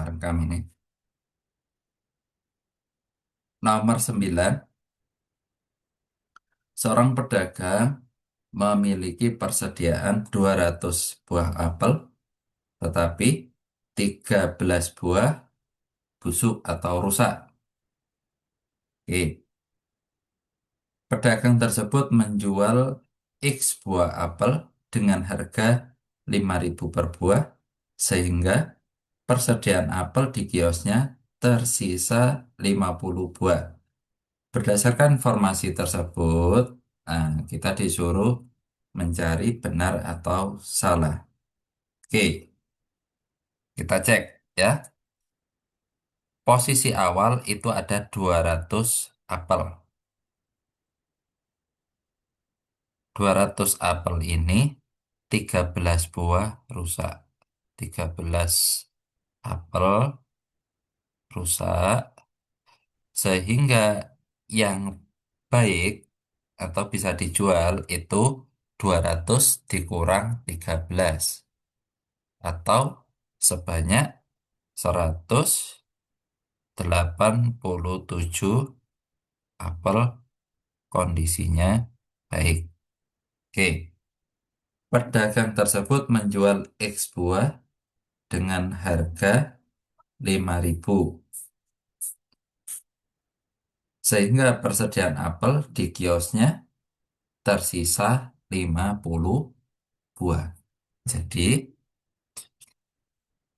rekam ini. Nomor 9, seorang pedagang memiliki persediaan 200 buah apel, tetapi 13 buah busuk atau rusak. Oke. Pedagang tersebut menjual X buah apel dengan harga 5.000 per buah, sehingga persediaan apel di kiosnya tersisa 50 buah. Berdasarkan informasi tersebut, kita disuruh mencari benar atau salah. Oke, kita cek ya. Posisi awal itu ada 200 apel. 200 apel ini 13 buah rusak. 13 apel rusak sehingga yang baik atau bisa dijual itu 200 dikurang 13 atau sebanyak 187 apel kondisinya baik. Oke, pedagang tersebut menjual X buah dengan harga 5.000, sehingga persediaan apel di kiosnya tersisa 50 buah. Jadi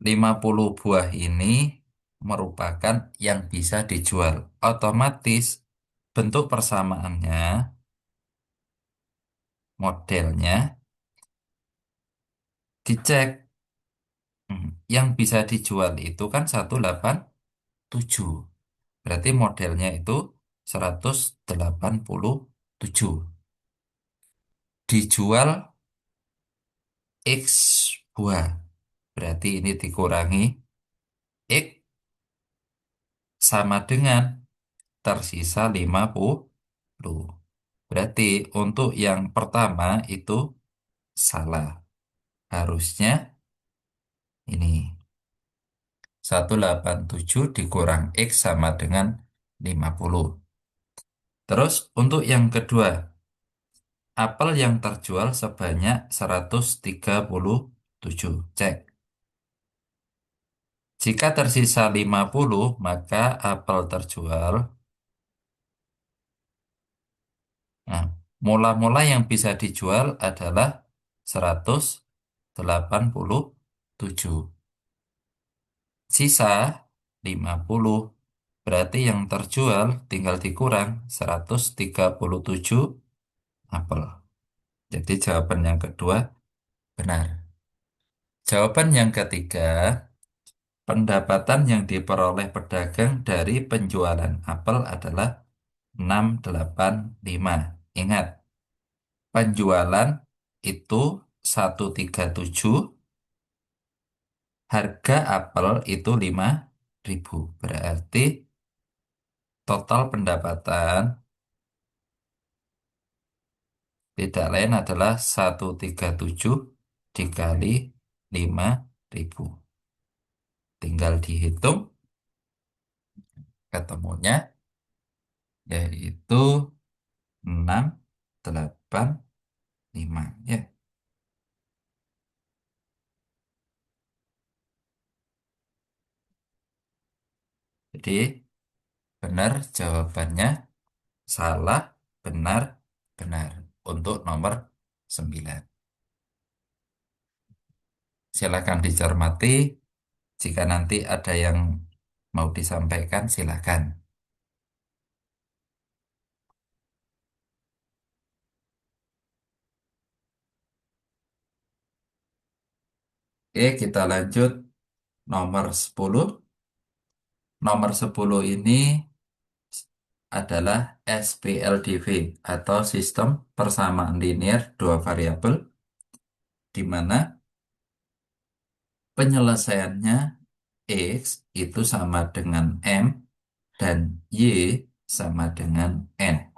50 buah ini merupakan yang bisa dijual. Otomatis bentuk persamaannya, modelnya dicek. Yang bisa dijual itu kan 187. Berarti modelnya itu 187. Dijual X buah. Berarti ini dikurangi X sama dengan tersisa 50. Berarti untuk yang pertama itu salah. Harusnya ini 187 dikurang X sama dengan 50. Terus untuk yang kedua, apel yang terjual sebanyak 137. Cek. Jika tersisa 50, maka apel terjual. Nah, mula-mula yang bisa dijual adalah 187. Sisa 50. Berarti yang terjual tinggal dikurang 137 apel. Jadi jawaban yang kedua benar. Jawaban yang ketiga, pendapatan yang diperoleh pedagang dari penjualan apel adalah 685. Ingat, penjualan itu 137, harga apel itu 5.000. Berarti total pendapatan tidak lain adalah 137 dikali 5.000. Tinggal dihitung ketemunya yaitu 685 ya. Jadi benar jawabannya, salah, benar, benar untuk nomor 9. Silakan dicermati. Jika nanti ada yang mau disampaikan, silakan. Oke, kita lanjut nomor 10. Nomor 10 ini adalah SPLDV atau sistem persamaan linear dua variabel, di mana penyelesaiannya X itu sama dengan M dan Y sama dengan N.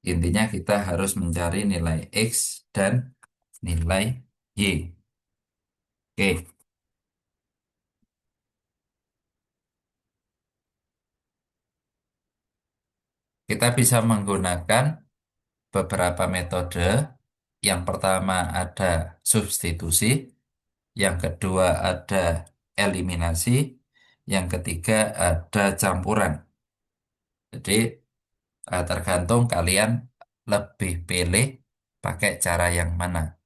Intinya kita harus mencari nilai X dan nilai Y. Oke, Kita bisa menggunakan beberapa metode. Yang pertama ada substitusi, yang kedua ada eliminasi, yang ketiga ada campuran. Jadi tergantung kalian lebih pilih pakai cara yang mana.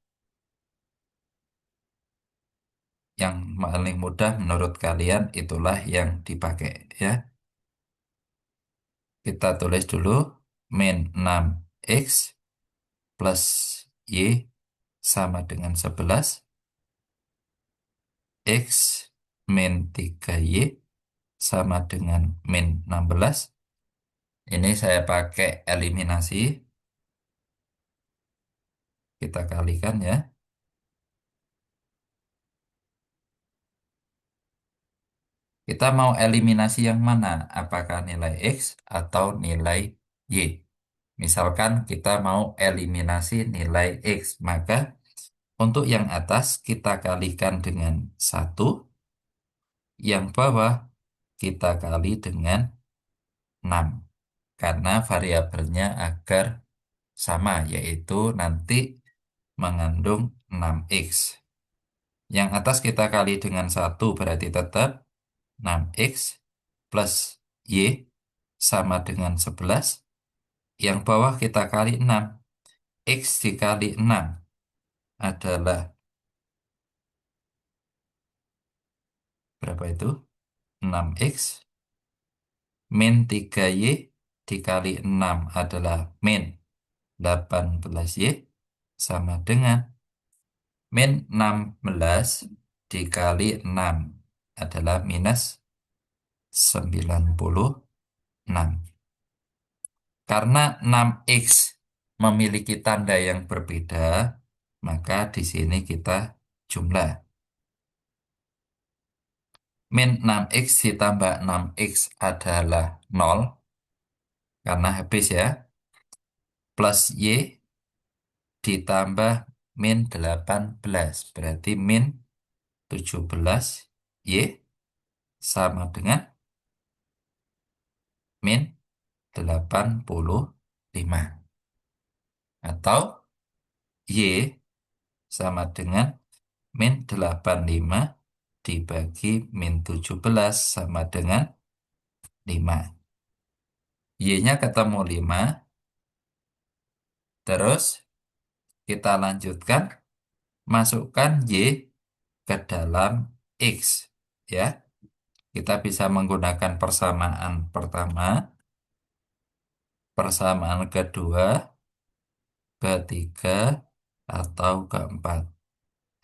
Yang paling mudah menurut kalian itulah yang dipakai ya. Kita tulis dulu min 6x plus y sama dengan 11, x min 3y sama dengan min 16. Ini saya pakai eliminasi, kita kalikan ya. Kita mau eliminasi yang mana? Apakah nilai x atau nilai y? Misalkan kita mau eliminasi nilai x, maka untuk yang atas kita kalikan dengan 1, yang bawah kita kali dengan 6. Karena variabelnya agar sama, yaitu nanti mengandung 6x. Yang atas kita kali dengan 1 berarti tetap 6x plus y sama dengan 11. Yang bawah kita kali 6. X dikali 6 adalah berapa itu? 6x min 3y dikali 6 adalah min 18y sama dengan min 16 dikali 6 adalah minus 96. Karena 6x memiliki tanda yang berbeda, maka di sini kita jumlah. Min 6x ditambah 6x adalah 0, karena habis ya. Plus y ditambah min 18, berarti min 17y sama dengan min 85. Atau y sama dengan min 85 dibagi min 17 sama dengan 5. Y-nya ketemu 5. Terus kita lanjutkan. Masukkan y ke dalam x. Ya, kita bisa menggunakan persamaan pertama, persamaan kedua, ketiga, atau keempat.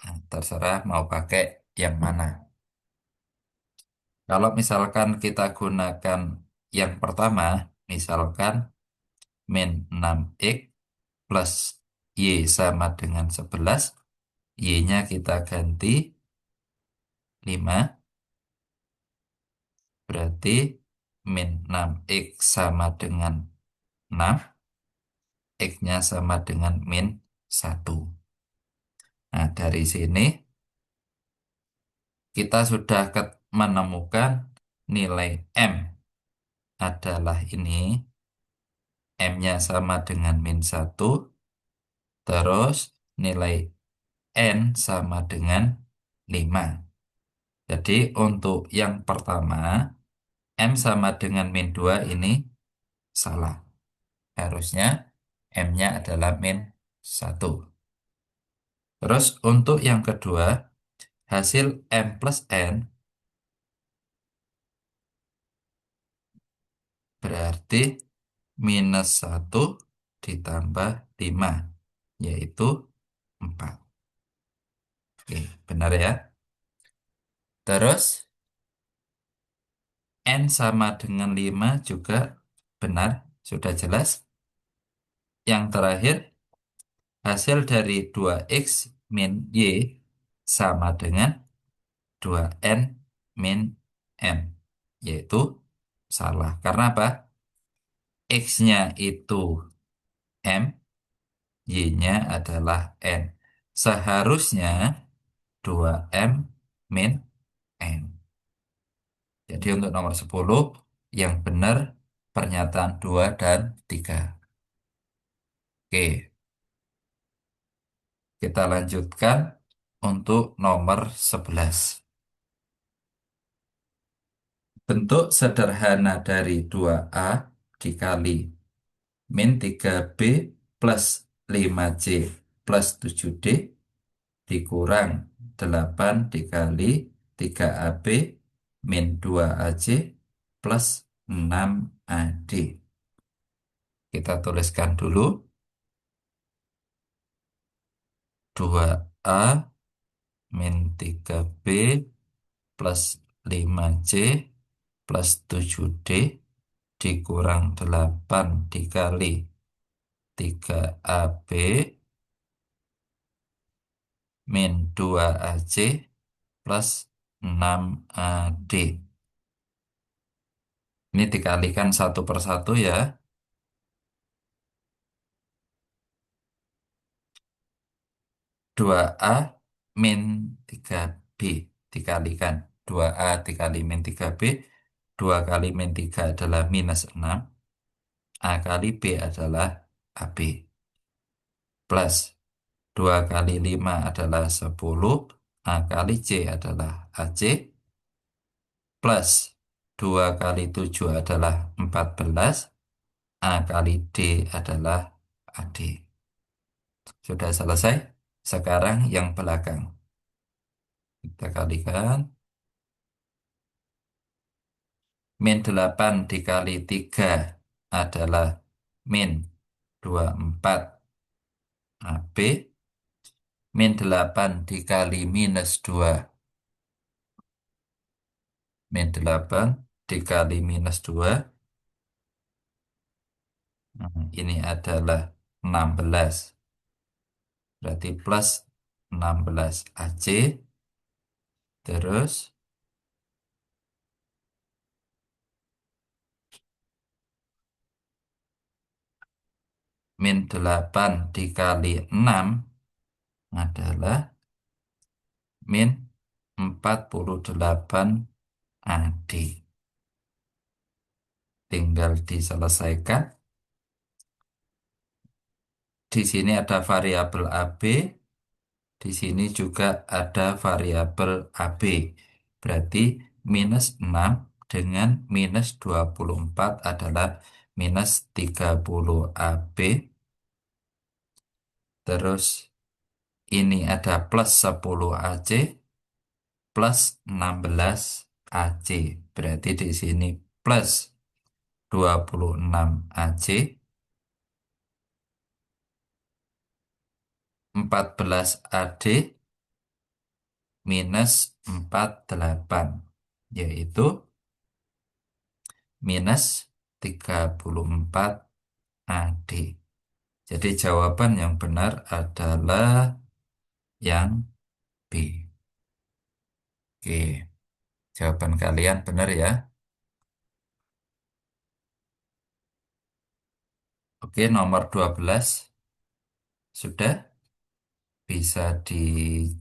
Nah, terserah mau pakai yang mana. Kalau misalkan kita gunakan yang pertama, misalkan min 6x plus y sama dengan 11, y-nya kita ganti 5, berarti min 6x sama dengan 6, x-nya sama dengan min 1. Nah, dari sini kita sudah menemukan nilai M adalah ini. M-nya sama dengan min 1. Terus nilai N sama dengan 5. Jadi untuk yang pertama, M sama dengan min 2 ini salah. Harusnya M-nya adalah min 1. Terus untuk yang kedua, hasil M plus N berarti minus 1 ditambah 5, yaitu 4. Oke, benar ya. Terus N sama dengan 5 juga benar, sudah jelas. Yang terakhir, hasil dari 2x min y sama dengan 2n min m, yaitu salah. Karena apa? X-nya itu m, y-nya adalah n. Seharusnya 2m min n. Jadi untuk nomor 10 yang benar pernyataan 2 dan 3. Oke, kita lanjutkan untuk nomor 11. Bentuk sederhana dari 2A dikali min 3B plus 5C plus 7D dikurang 8 dikali 3AB min 2AC plus 6AD. Kita tuliskan dulu 2A min 3B plus 5C plus 7D dikurang 8 dikali 3AB min 2AC plus 6AD. Ini dikalikan satu persatu ya. 2A min 3B dikalikan 2A dikali min 3B. 2 kali min 3 adalah minus 6. A kali B adalah AB. Plus 2 kali 5 adalah 10. A kali C adalah AC. Plus 2 kali 7 adalah 14. A kali D adalah AD. Sudah selesai. Sekarang yang belakang. Kita kalikan. Min 8 dikali 3 adalah min 24 AB. Min 8 dikali minus 2. Min 8 dikali minus 2. Ini adalah 16. Berarti plus 16 AC. Terus min 8 dikali 6 adalah min 48 AD. Tinggal diselesaikan. Di sini ada variabel AB. Di sini juga ada variabel AB. Berarti minus 6 dengan minus 24 adalah minus 30 AB. Terus ini ada plus 10 AC plus 16 AC. Berarti di sini plus 26 AC. 14 AD minus 48, yaitu minus 34 AD. Jadi jawaban yang benar adalah yang B. Oke, jawaban kalian benar ya. Oke, nomor 12 sudah bisa dicek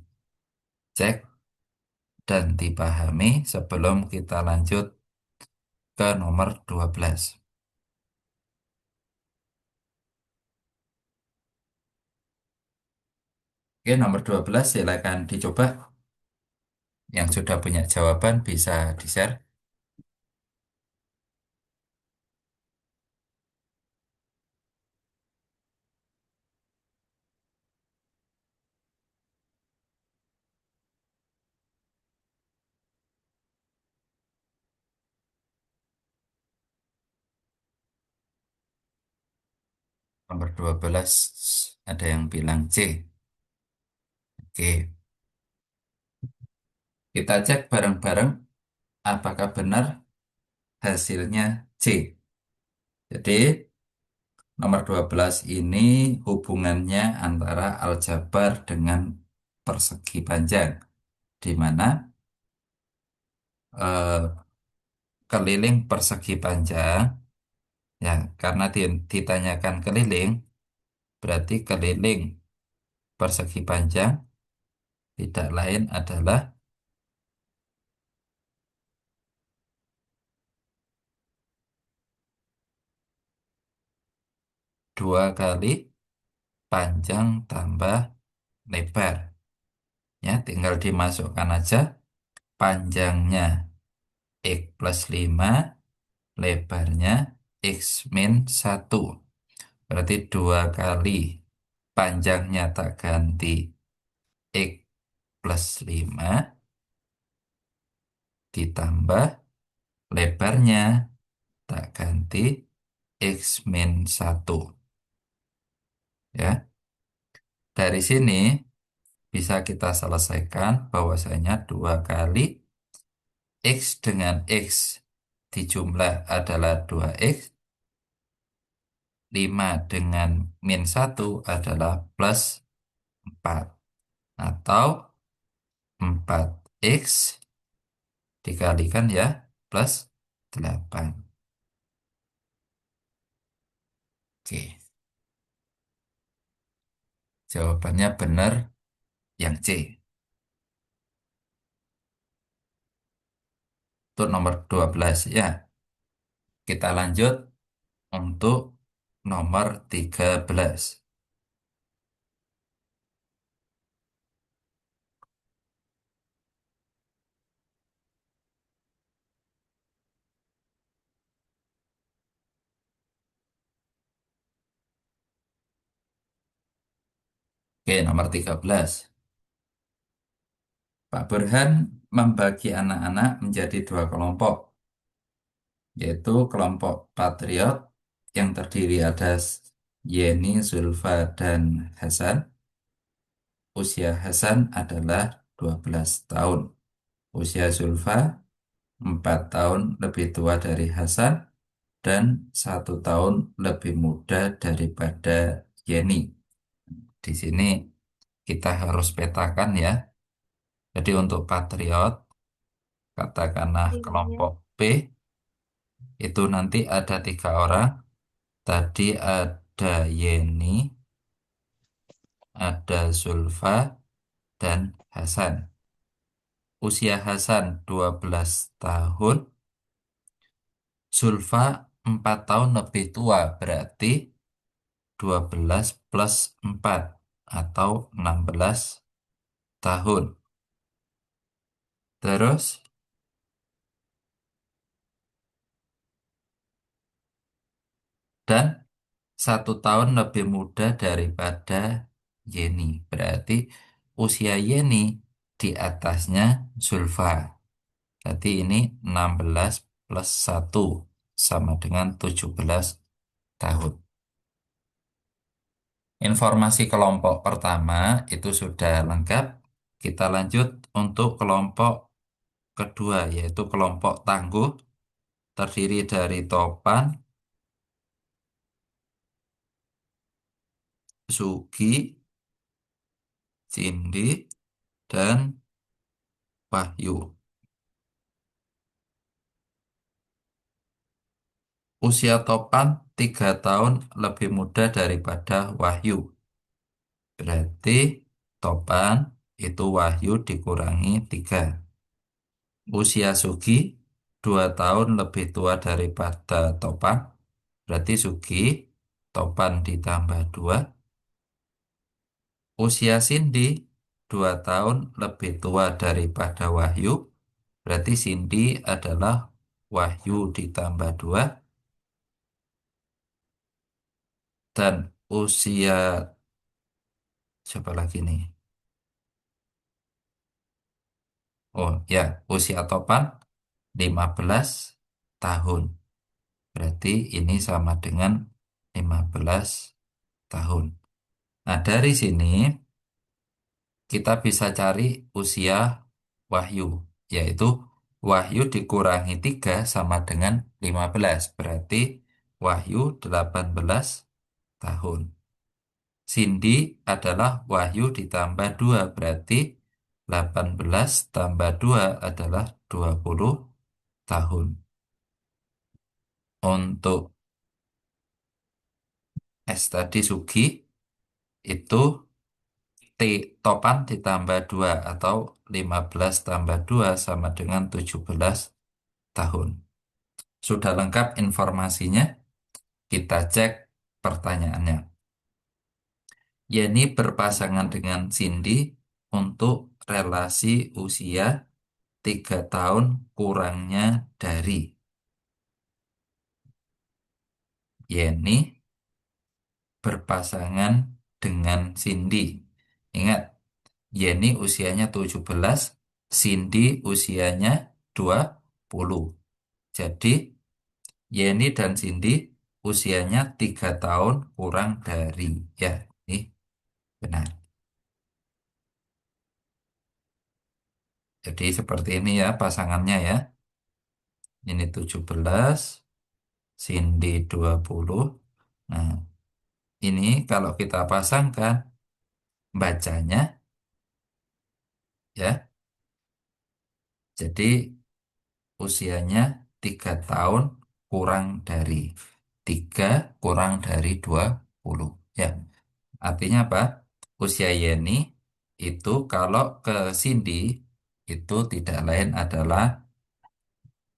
dan dipahami sebelum kita lanjut ke nomor 12. Oke, nomor 12 silakan dicoba. Yang sudah punya jawaban bisa di-share. Nomor 12 ada yang bilang C. Oke, kita cek bareng-bareng apakah benar hasilnya C. Jadi nomor 12 ini hubungannya antara aljabar dengan persegi panjang, di mana eh, keliling persegi panjang, ya karena ditanyakan keliling, berarti keliling persegi panjang tidak lain adalah 2 kali panjang tambah lebar. Ya, tinggal dimasukkan aja panjangnya X plus 5, lebarnya X min 1. Berarti 2 kali panjangnya tak ganti X plus 5 ditambah lebarnya tak ganti X min 1. Ya, dari sini bisa kita selesaikan bahwasanya 2 kali X dengan X dijumlah adalah 2X, 5 dengan min 1 adalah plus 4. Atau 4X dikalikan ya plus 8. Oke, jawabannya benar yang C. Untuk nomor 12 ya. Kita lanjut untuk nomor 13. Oke, nomor 13. Pak Burhan membagi anak-anak menjadi 2 kelompok, yaitu kelompok Patriot yang terdiri atas Yeni, Zulfa, dan Hasan. Usia Hasan adalah 12 tahun. Usia Zulfa 4 tahun lebih tua dari Hasan dan 1 tahun lebih muda daripada Yeni. Di sini kita harus petakan ya. Jadi untuk Patriot, katakanlah Iya. kelompok P, itu nanti ada 3 orang. Tadi ada Yeni, ada Zulfa, dan Hasan. Usia Hasan 12 tahun, Zulfa 4 tahun lebih tua, berarti 12 plus 4 atau 16 tahun. Terus, dan 1 tahun lebih muda daripada Yeni. Berarti usia Yeni di atasnya Zulfa. Berarti ini 16 plus 1 sama dengan 17 tahun. Informasi kelompok pertama itu sudah lengkap. Kita lanjut untuk kelompok kedua, yaitu kelompok tangguh, terdiri dari Topan, Sugi, Cindi, dan Wahyu. Usia Topan 3 tahun lebih muda daripada Wahyu. Berarti Topan itu Wahyu dikurangi 3. Usia Sugi 2 tahun lebih tua daripada Topan. Berarti Sugi, Topan ditambah 2. Usia Cindy 2 tahun lebih tua daripada Wahyu. Berarti Cindy adalah Wahyu ditambah 2. Dan usia, siapa lagi nih? Oh ya, usia Topan 15 tahun. Berarti ini sama dengan 15 tahun. Nah, dari sini kita bisa cari usia Wahyu, yaitu Wahyu dikurangi 3 sama dengan 15. Berarti Wahyu 18 tahun. Cindy adalah Wahyu ditambah 2, berarti 18 tambah 2 adalah 20 tahun. Untuk S tadi Sugi, itu T Topan ditambah 2 atau 15 tambah 2 sama dengan 17 tahun. Sudah lengkap informasinya. Kita cek Pertanyaannya, Yeni berpasangan dengan Cindy untuk relasi usia 3 tahun kurangnya dari Yeni berpasangan dengan Cindy. Ingat, Yeni usianya 17, Cindy usianya 20. Jadi, Yeni dan Cindy usianya 3 tahun kurang dari. Ya, ini benar. Jadi seperti ini ya pasangannya ya. Ini 17, Cindy 20. Nah, ini kalau kita pasangkan, bacanya ya, jadi usianya 3 tahun kurang dari. 3 kurang dari 20. Ya, artinya apa? Usia Yeni itu kalau ke Cindy itu tidak lain adalah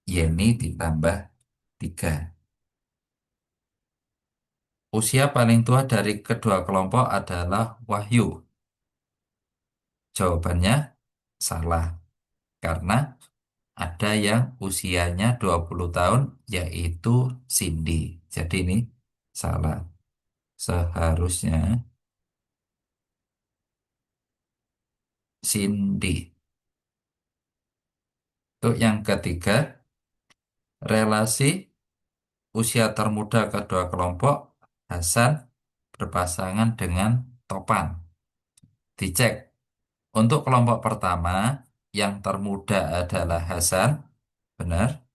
Yeni ditambah 3. Usia paling tua dari kedua kelompok adalah Wahyu. Jawabannya salah. Karena ada yang usianya 20 tahun yaitu Cindy. Jadi ini salah. Seharusnya Cindy. Untuk yang ketiga, relasi usia termuda kedua kelompok Hasan berpasangan dengan Topan. Dicek. Untuk kelompok pertama, yang termuda adalah Hasan. Benar.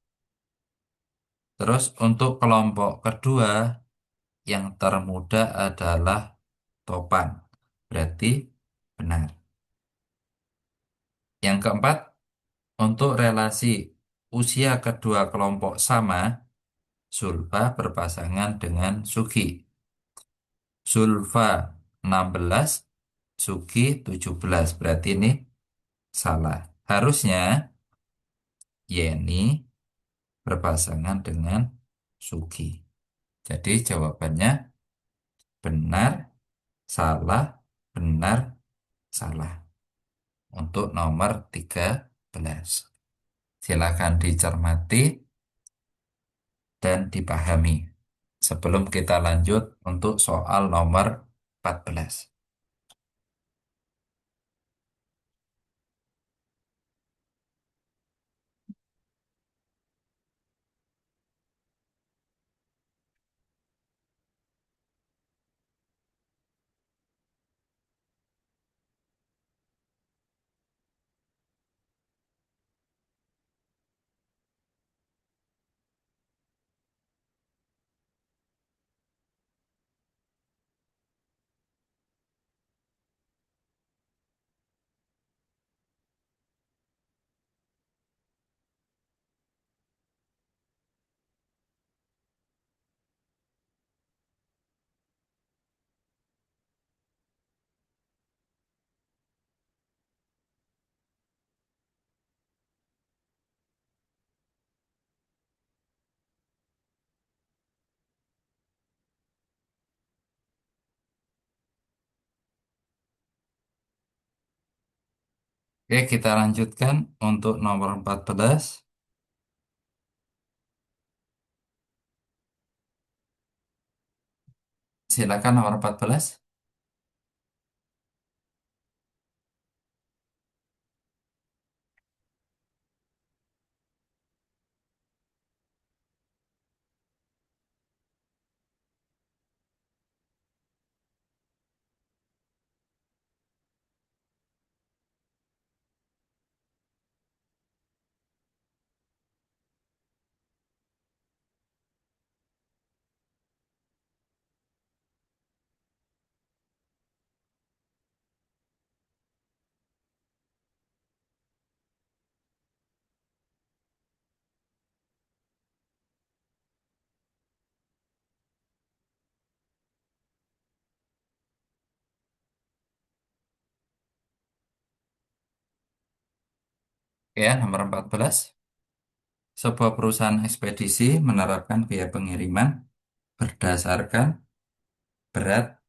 Terus untuk kelompok kedua, yang termuda adalah Topan. Berarti benar. Yang keempat, untuk relasi usia kedua kelompok sama, Zulfa berpasangan dengan Sugi. Zulfa 16, Sugi 17. Berarti ini salah. Harusnya Yeni berpasangan dengan Sugi. Jadi jawabannya benar, salah, benar, salah. Untuk nomor 13. Silakan dicermati dan dipahami sebelum kita lanjut untuk soal nomor 14. Oke, kita lanjutkan untuk nomor 14. Silakan nomor 14. Ya, nomor 14. Sebuah perusahaan ekspedisi menerapkan biaya pengiriman berdasarkan berat,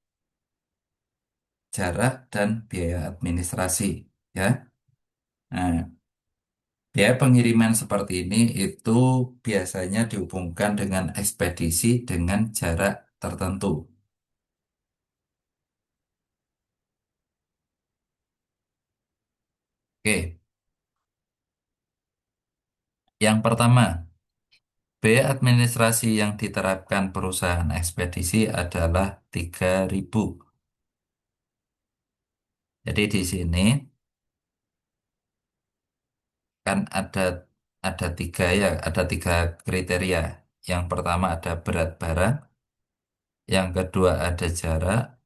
jarak, dan biaya administrasi. Ya. Nah, biaya pengiriman seperti ini itu biasanya dihubungkan dengan ekspedisi dengan jarak tertentu. Oke, yang pertama, biaya administrasi yang diterapkan perusahaan ekspedisi adalah 3.000. Jadi di sini kan ada tiga ya, ada tiga kriteria. Yang pertama ada berat barang, yang kedua ada jarak,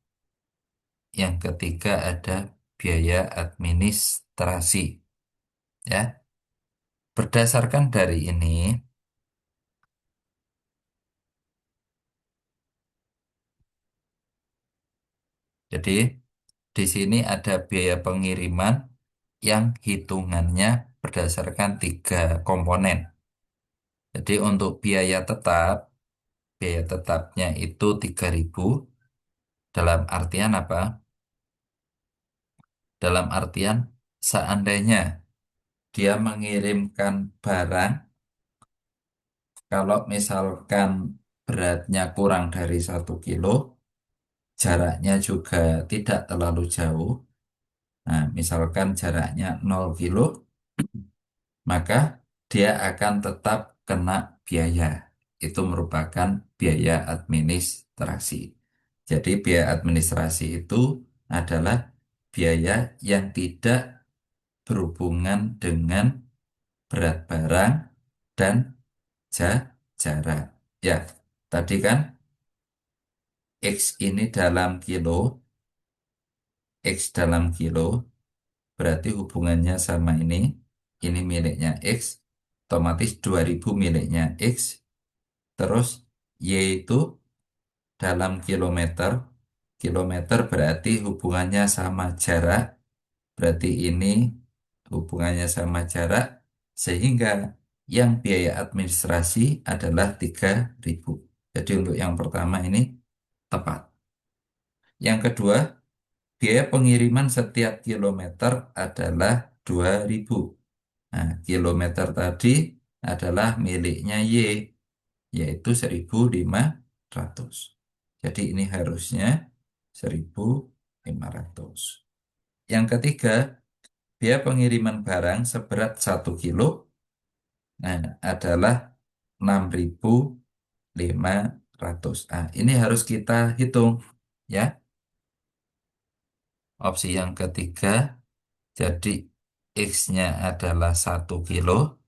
yang ketiga ada biaya administrasi. Ya, berdasarkan dari ini, jadi di sini ada biaya pengiriman yang hitungannya berdasarkan tiga komponen. Jadi untuk biaya tetapnya itu 3.000 dalam artian apa? Dalam artian seandainya dia mengirimkan barang, kalau misalkan beratnya kurang dari 1 kilo, jaraknya juga tidak terlalu jauh. Nah, misalkan jaraknya 0 kilo, maka dia akan tetap kena biaya. Itu merupakan biaya administrasi. Jadi biaya administrasi itu adalah biaya yang tidak berhubungan dengan berat barang dan jarak. Ya, tadi kan X ini dalam kilo, X dalam kilo, berarti hubungannya sama ini miliknya X, otomatis 2.000 miliknya X, terus Y itu dalam kilometer, kilometer berarti hubungannya sama jarak, berarti ini hubungannya sama jarak, sehingga yang biaya administrasi adalah 3.000. Jadi untuk yang pertama ini tepat. Yang kedua, biaya pengiriman setiap kilometer adalah 2.000. Nah, kilometer tadi adalah miliknya Y, yaitu 1.500. Jadi ini harusnya 1.500. Yang ketiga, biaya pengiriman barang seberat 1 kilo, nah, adalah 6.500. Nah, ini harus kita hitung, ya. Opsi yang ketiga, jadi X-nya adalah 1 kilo,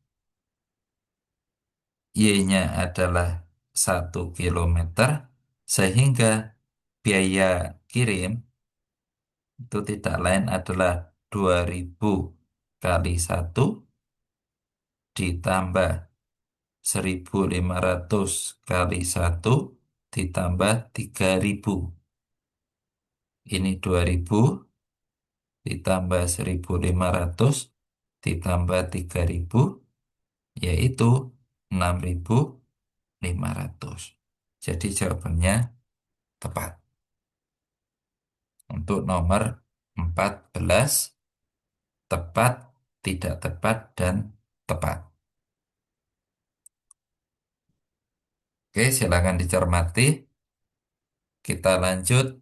Y-nya adalah 1 kilometer, sehingga biaya kirim itu tidak lain adalah 2.000 kali 1 ditambah 1.500 kali 1 ditambah 3.000. Ini 2.000 ditambah 1.500 ditambah 3.000, yaitu 6.500. Jadi jawabannya tepat untuk nomor 14, tepat, tidak tepat, dan tepat. Oke, silakan dicermati. Kita lanjut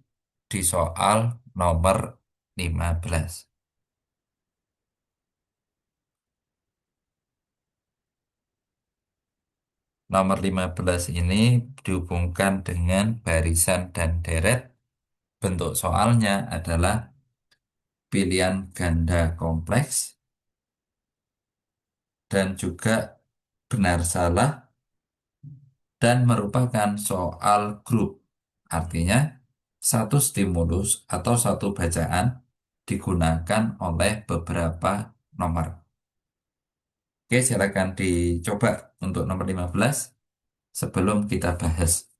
di soal nomor 15. Nomor 15 ini dihubungkan dengan barisan dan deret. Bentuk soalnya adalah pilihan ganda kompleks dan juga benar salah dan merupakan soal grup. Artinya, satu stimulus atau satu bacaan digunakan oleh beberapa nomor. Oke, silakan dicoba untuk nomor 15 sebelum kita bahas.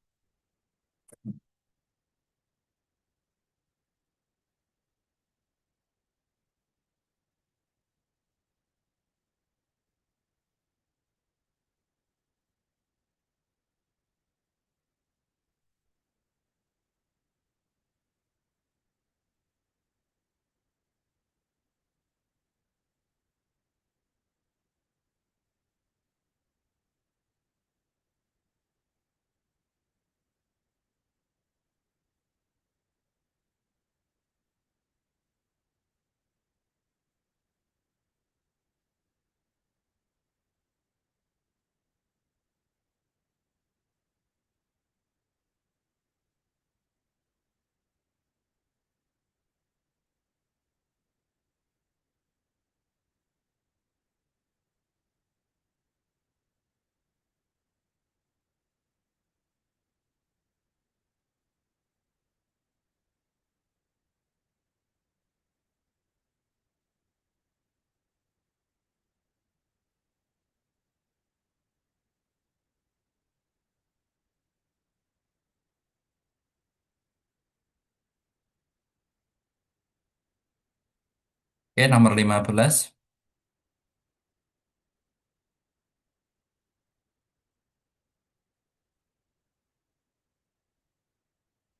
Oke, nomor 15.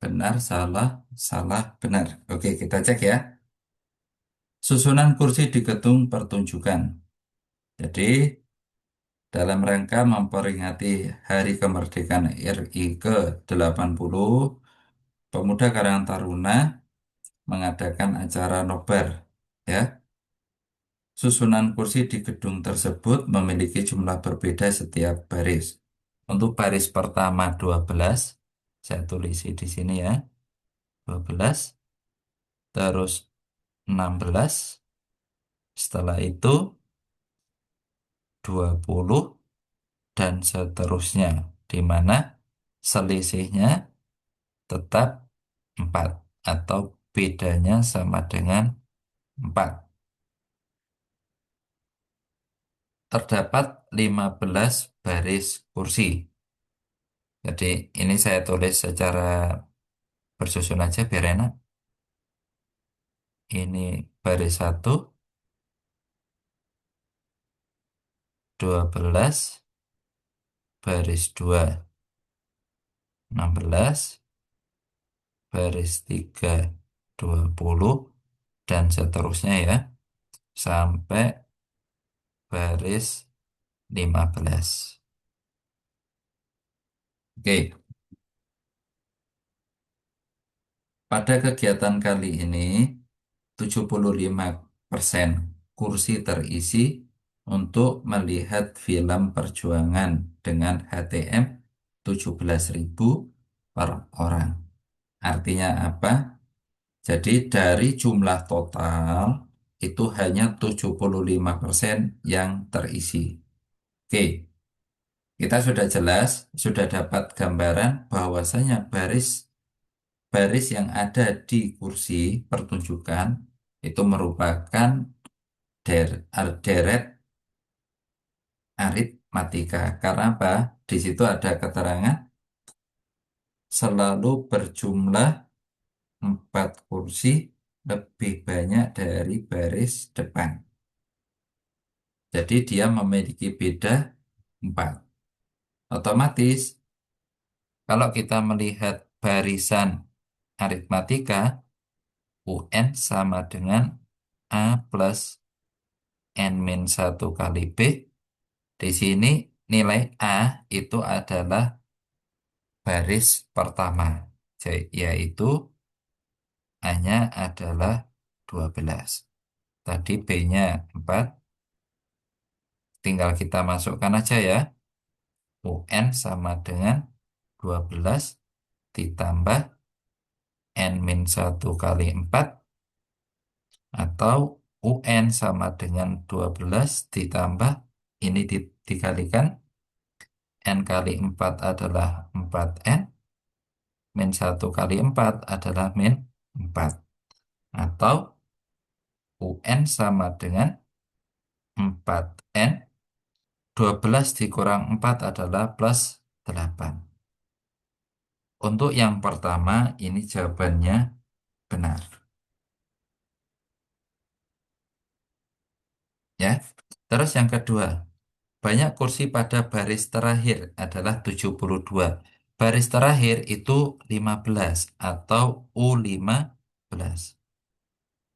Benar, salah, salah, benar. Oke, kita cek ya. Susunan kursi di gedung pertunjukan. Jadi, dalam rangka memperingati Hari Kemerdekaan RI ke-80, Pemuda Karang Taruna mengadakan acara nobar. Ya, susunan kursi di gedung tersebut memiliki jumlah berbeda setiap baris. Untuk baris pertama 12, saya tulis di sini ya, 12, terus 16, setelah itu 20 dan seterusnya, di mana selisihnya tetap 4 atau bedanya sama dengan 4. Terdapat 15 baris kursi. Jadi ini saya tulis secara bersusun aja biar enak. Ini baris satu, 12, baris 2, 16, baris 3, 20, dan seterusnya ya, sampai baris 15. Oke, pada kegiatan kali ini 75% kursi terisi untuk melihat film perjuangan dengan HTM 17.000 per orang. Artinya apa? Jadi dari jumlah total itu hanya 75% yang terisi. Oke, kita sudah jelas, sudah dapat gambaran bahwasanya baris baris yang ada di kursi pertunjukan itu merupakan deret aritmatika. Karena apa? Di situ ada keterangan selalu berjumlah 4 kursi lebih banyak dari baris depan. Jadi dia memiliki beda 4. Otomatis kalau kita melihat barisan aritmatika, UN sama dengan A plus N min 1 kali B. Di sini nilai A itu adalah baris pertama, yaitu A-nya adalah 12. Tadi B-nya 4, tinggal kita masukkan aja ya. UN sama dengan 12 ditambah N min 1 kali 4, atau UN sama dengan 12 ditambah ini dikalikan N kali 4 adalah 4N, min 1 kali 4 adalah min 4, atau UN sama dengan 4N, 12 dikurang 4 adalah plus 8. Untuk yang pertama ini jawabannya benar ya. Terus yang kedua, banyak kursi pada baris terakhir adalah 72. Baris terakhir itu 15 atau U15.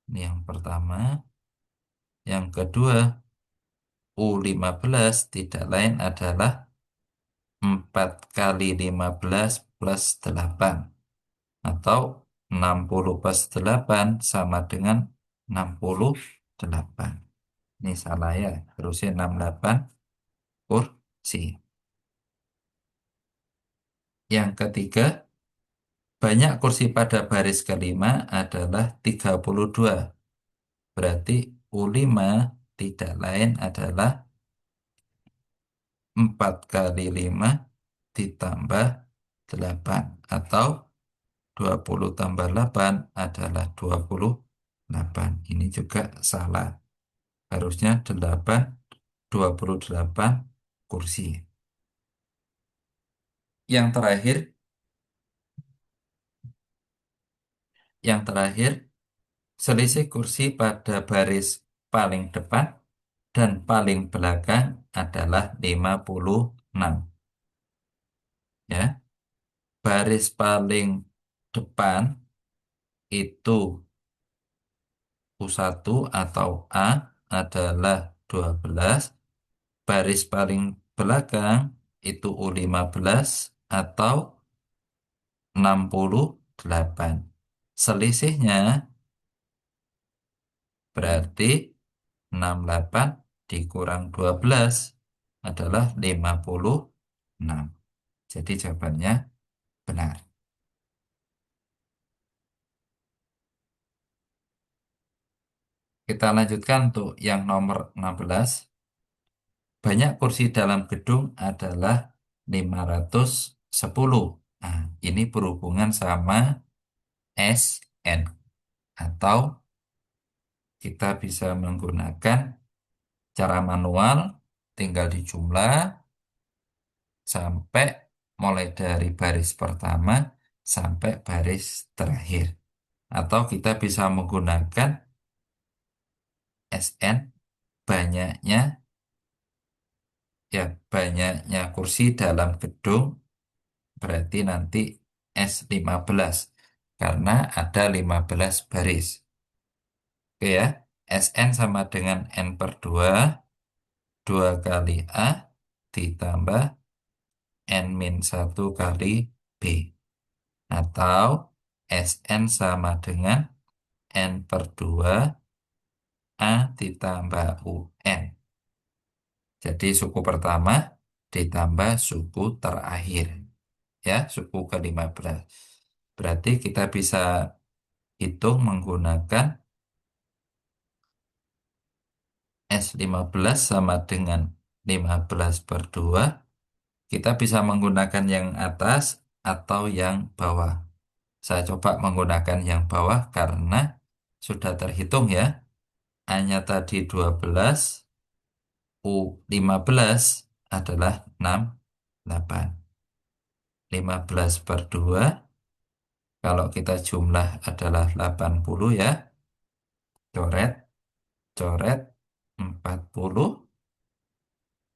Ini yang pertama. Yang kedua, U15 tidak lain adalah 4 kali 15 plus 8. Atau 60 plus 8 sama dengan 68. Ini salah ya, harusnya 68 kursi. Yang ketiga, banyak kursi pada baris kelima adalah 32. Berarti U5 tidak lain adalah 4 kali 5 ditambah 8. Atau 20 tambah 8 adalah 28. Ini juga salah. Harusnya 28 kursi. Yang terakhir, yang terakhir Selisih kursi pada baris paling depan dan paling belakang adalah 56. Ya, baris paling depan itu U1 atau A adalah 12. Baris paling belakang itu U15 atau 68. Selisihnya berarti 68 dikurang 12 adalah 56. Jadi jawabannya benar. Kita lanjutkan untuk yang nomor 16. Banyak kursi dalam gedung adalah 510. Nah, ini berhubungan sama SN. Atau kita bisa menggunakan cara manual, tinggal dijumlah sampai mulai dari baris pertama sampai baris terakhir. Atau kita bisa menggunakan SN banyaknya, ya banyaknya kursi dalam gedung berarti nanti S15 karena ada 15 baris. Oke ya, SN sama dengan N per 2, 2 kali A ditambah N min 1 kali B. Atau SN sama dengan N per 2 A ditambah UN. Jadi suku pertama ditambah suku terakhir. Ya, suku ke-15. Berarti kita bisa hitung menggunakan S15 sama dengan 15 per 2. Kita bisa menggunakan yang atas atau yang bawah. Saya coba menggunakan yang bawah karena sudah terhitung ya. A-nya tadi 12, U15 adalah 6, 8. 15 per 2, kalau kita jumlah adalah 80 ya. Coret, coret, 40.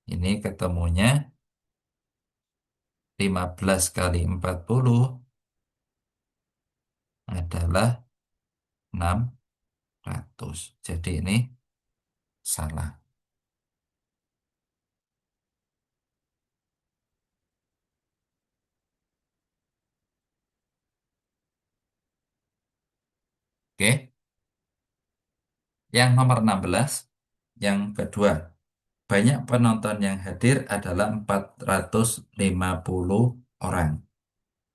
Ini ketemunya 15 kali 40 adalah 600. Jadi ini salah. Oke. Yang nomor 16, yang kedua. Banyak penonton yang hadir adalah 450 orang.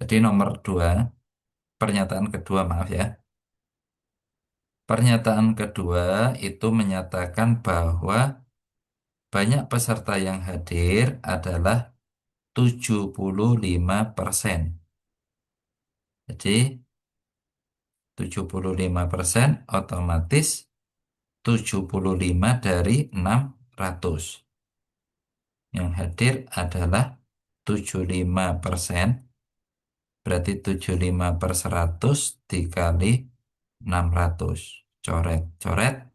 Jadi nomor 2, pernyataan kedua, maaf ya. Pernyataan kedua itu menyatakan bahwa banyak peserta yang hadir adalah 75%. Jadi 75% otomatis 75 dari 600. Yang hadir adalah 75%, berarti 75 per 100 dikali 600. Coret, coret,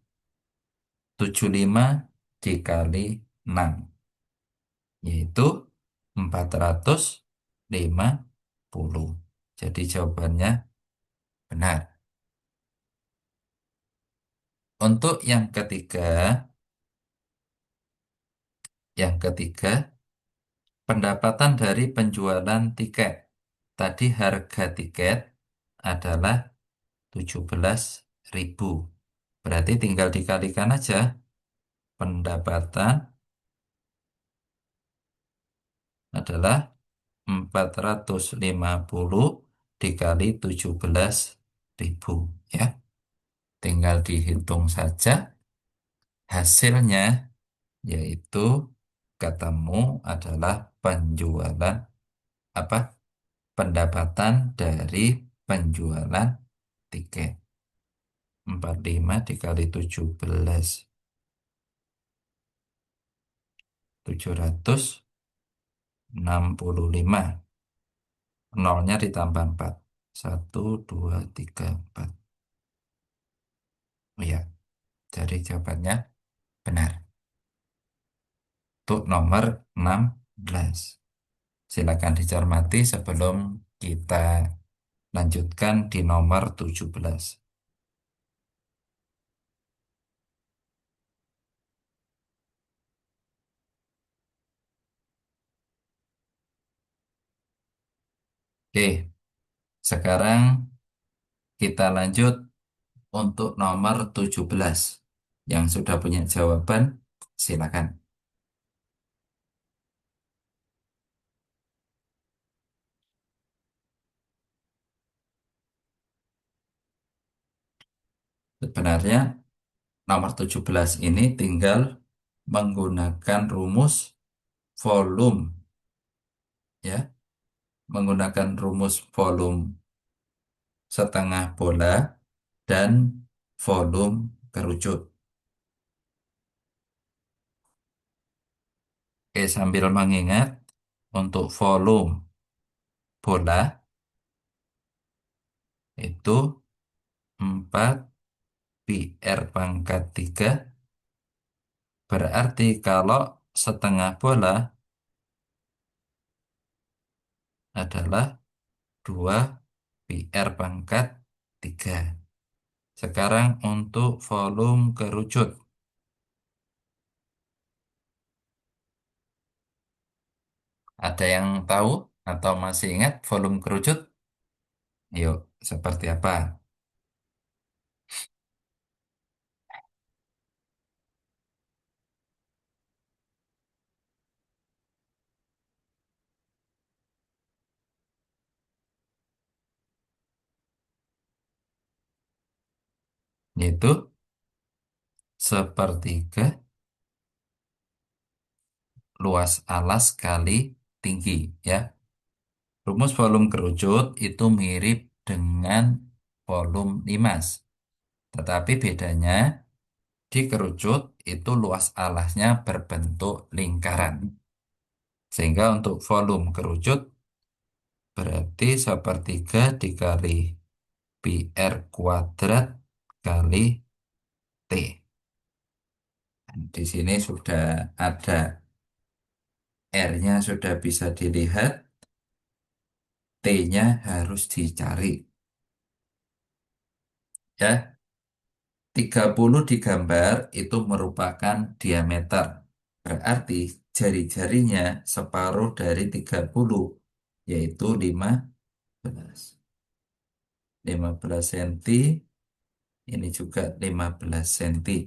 75 dikali 6, yaitu 450. Jadi jawabannya benar. Untuk yang ketiga, pendapatan dari penjualan tiket. Tadi harga tiket adalah 17.000. Berarti tinggal dikalikan aja. Pendapatan adalah 450 dikali 17.000. Ya, tinggal dihitung saja. Hasilnya yaitu ketemu adalah penjualan apa? Pendapatan dari penjualan tiket. 45 dikali 17, 765. Nolnya ditambah 4. 1, 2, 3, 4. Ya, jadi jawabannya benar. Untuk nomor 16. Silakan dicermati sebelum kita lanjutkan di nomor 17. Oke, sekarang kita lanjut untuk nomor 17. Yang sudah punya jawaban, silakan. Sebenarnya nomor 17 ini tinggal menggunakan rumus volume, ya, menggunakan rumus volume setengah bola dan volume kerucut. Oke, sambil mengingat untuk volume bola itu 4 pi R pangkat 3, berarti kalau setengah bola adalah 2 pi R pangkat 3. Sekarang untuk volume kerucut. Ada yang tahu atau masih ingat volume kerucut? Yuk, seperti apa? Yaitu sepertiga luas alas kali tinggi, ya. Rumus volume kerucut itu mirip dengan volume limas. Tetapi bedanya di kerucut itu luas alasnya berbentuk lingkaran. Sehingga untuk volume kerucut berarti sepertiga dikali pi R kuadrat kali T. Di sini sudah ada R-nya sudah bisa dilihat, T-nya harus dicari. Ya, 30 digambar itu merupakan diameter. Berarti jari-jarinya separuh dari 30, yaitu 15. 15 senti, ini juga 15 senti.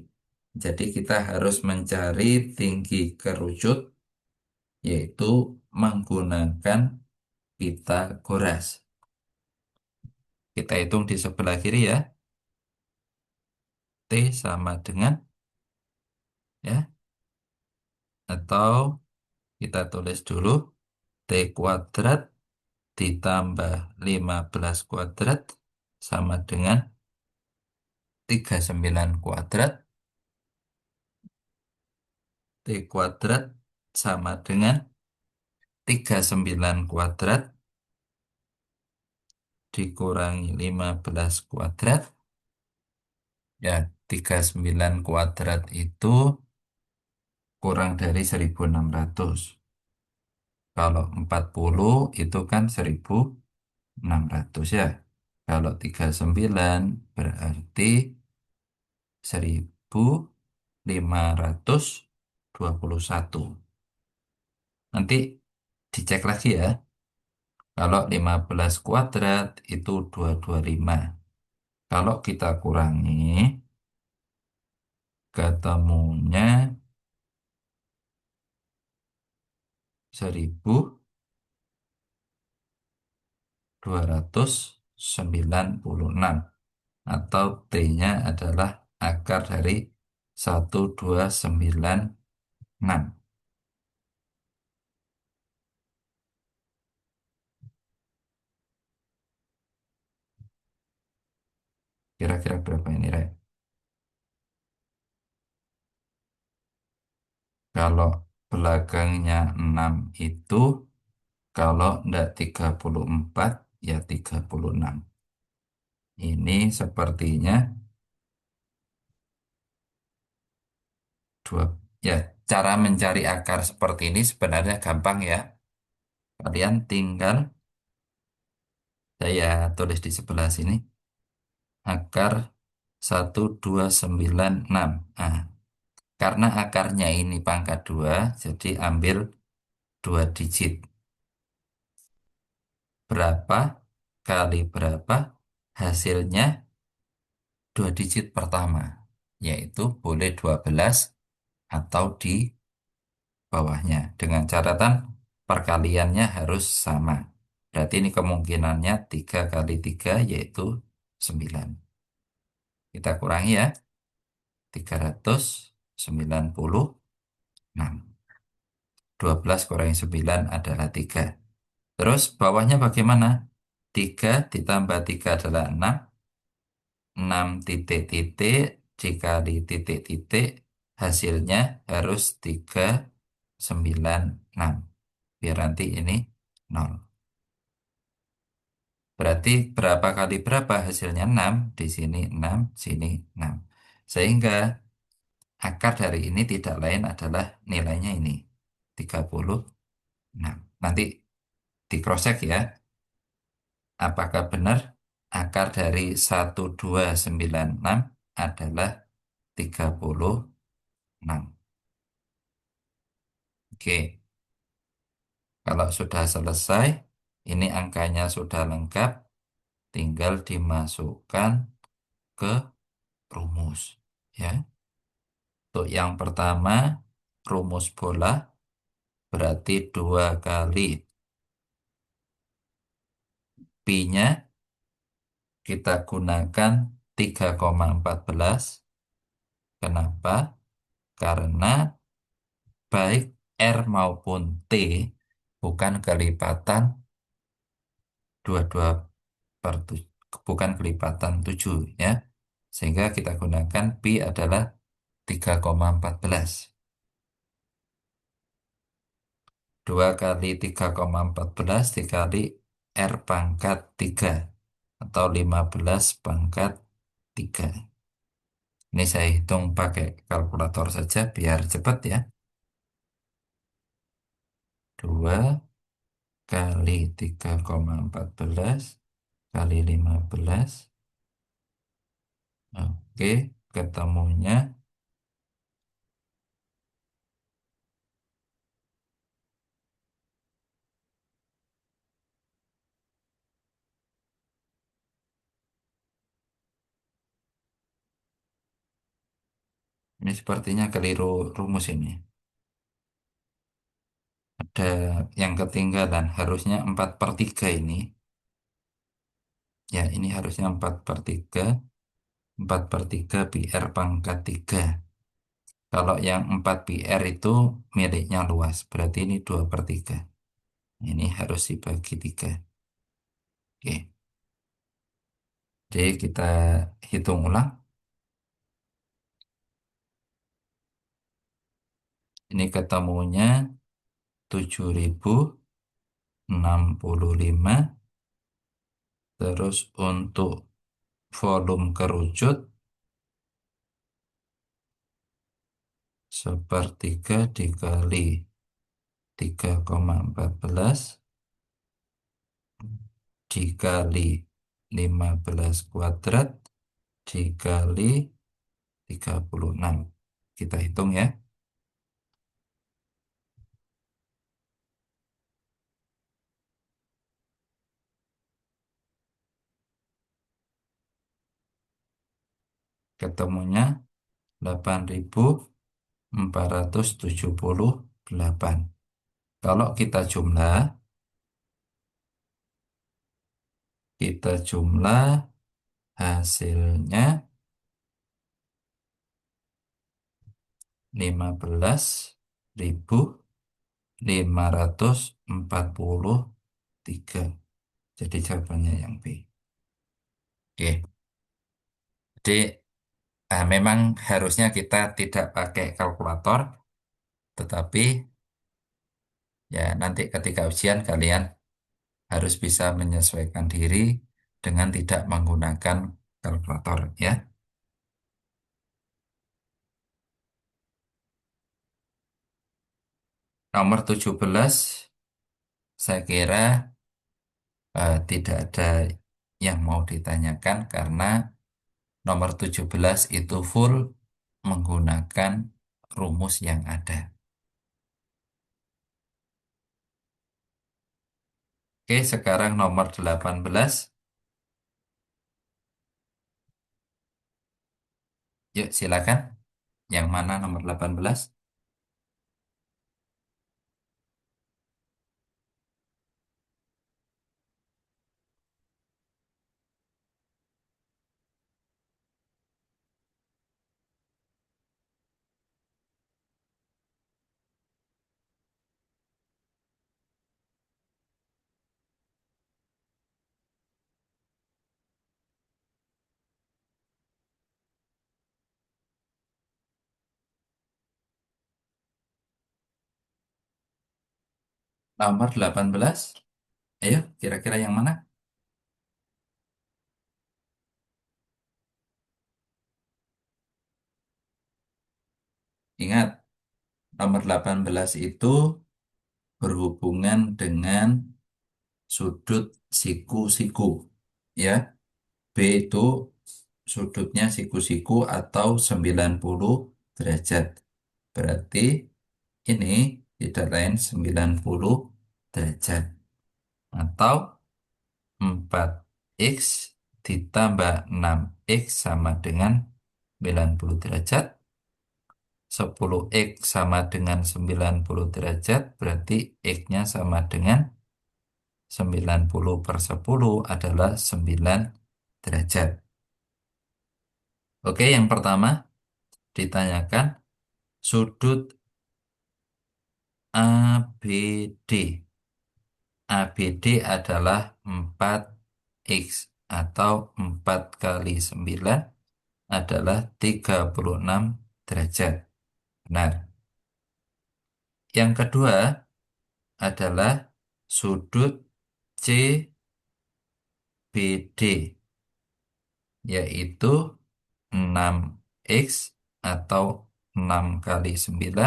Jadi kita harus mencari tinggi kerucut, yaitu menggunakan Pitagoras. Kita hitung di sebelah kiri ya. T sama dengan, ya, atau kita tulis dulu T kuadrat ditambah 15 kuadrat sama dengan 39 kuadrat. T kuadrat sama dengan 39 kuadrat dikurangi 15 kuadrat. Ya, 39 kuadrat itu kurang dari 1600. Kalau 40 itu kan 1600, ya. Kalau 39 berarti 1521. Nanti dicek lagi ya. Kalau 15 kuadrat itu 225. Kalau kita kurangi, ketemunya 1296, atau T-nya adalah akar dari 1296. Kira-kira berapa ini, Rek? Kalau belakangnya 6 itu, kalau enggak 34, ya 36. Ini sepertinya Dua, ya, cara mencari akar seperti ini sebenarnya gampang ya. Kalian tinggal, saya tulis di sebelah sini, akar 1296. Nah, karena akarnya ini pangkat 2, jadi ambil 2 digit. Berapa kali berapa hasilnya 2 digit pertama, yaitu boleh 12 atau di bawahnya. Dengan catatan perkaliannya harus sama. Berarti ini kemungkinannya 3 kali 3 yaitu 9. Kita kurangi ya, 396. 12 kurangi 9 adalah 3. Terus bawahnya bagaimana? 3 ditambah 3 adalah 6. 6 titik-titik dikali titik-titik hasilnya harus 396. Biar nanti ini 0. Berarti berapa kali berapa hasilnya 6. Di sini 6, sini 6. Sehingga akar dari ini tidak lain adalah nilainya ini 36. Nanti di cross check ya. Apakah benar akar dari 1296 adalah 36? Oke, kalau sudah selesai, ini angkanya sudah lengkap, tinggal dimasukkan ke rumus. Ya, untuk yang pertama, rumus bola berarti 2 kali pi-nya kita gunakan 3,14. Kenapa? Karena baik R maupun T bukan kelipatan 22 per 7, bukan kelipatan 7 ya. Sehingga kita gunakan pi adalah 3,14. 2 kali 3,14 dikali R pangkat 3 atau 15 pangkat 3. Ini saya hitung pakai kalkulator saja biar cepat ya. 2 kali 3,14 kali 15. Oke, ketemunya ini sepertinya keliru rumus ini. Ada yang ketinggalan, harusnya 4/3 ini. Ya, ini harusnya 4/3. 4/3 pi R pangkat 3. Kalau yang 4 pi R itu miliknya luas, berarti ini 2/3. Ini harus dibagi 3. Oke, jadi kita hitung ulang. Ini ketemunya 7.065. Terus untuk volume kerucut sepertiga dikali 3,14 dikali 15 kuadrat dikali 36. Kita hitung ya. Ketemunya 8.478. Kalau kita jumlah hasilnya 15.543. Jadi jawabannya yang B. Oke. Jadi memang harusnya kita tidak pakai kalkulator, tetapi ya nanti ketika ujian kalian harus bisa menyesuaikan diri dengan tidak menggunakan kalkulator ya. Nomor 17, saya kira tidak ada yang mau ditanyakan karena nomor 17 itu full menggunakan rumus yang ada. Oke, sekarang nomor 18. Yuk, silakan. Yang mana nomor 18? Nomor 18. Ayo, kira-kira yang mana? Ingat, nomor 18 itu berhubungan dengan sudut siku-siku. Ya, B itu sudutnya siku-siku atau 90 derajat. Berarti ini tidak lain 90 derajat. Atau 4x ditambah 6x sama dengan 90 derajat. 10x sama dengan 90 derajat, berarti x-nya sama dengan 90 per 10 adalah 9 derajat. Oke, yang pertama ditanyakan sudut ABD. ABD adalah 4x atau 4 kali 9 adalah 36 derajat. Benar. Yang kedua adalah sudut CBD, yaitu 6x atau 6 kali 9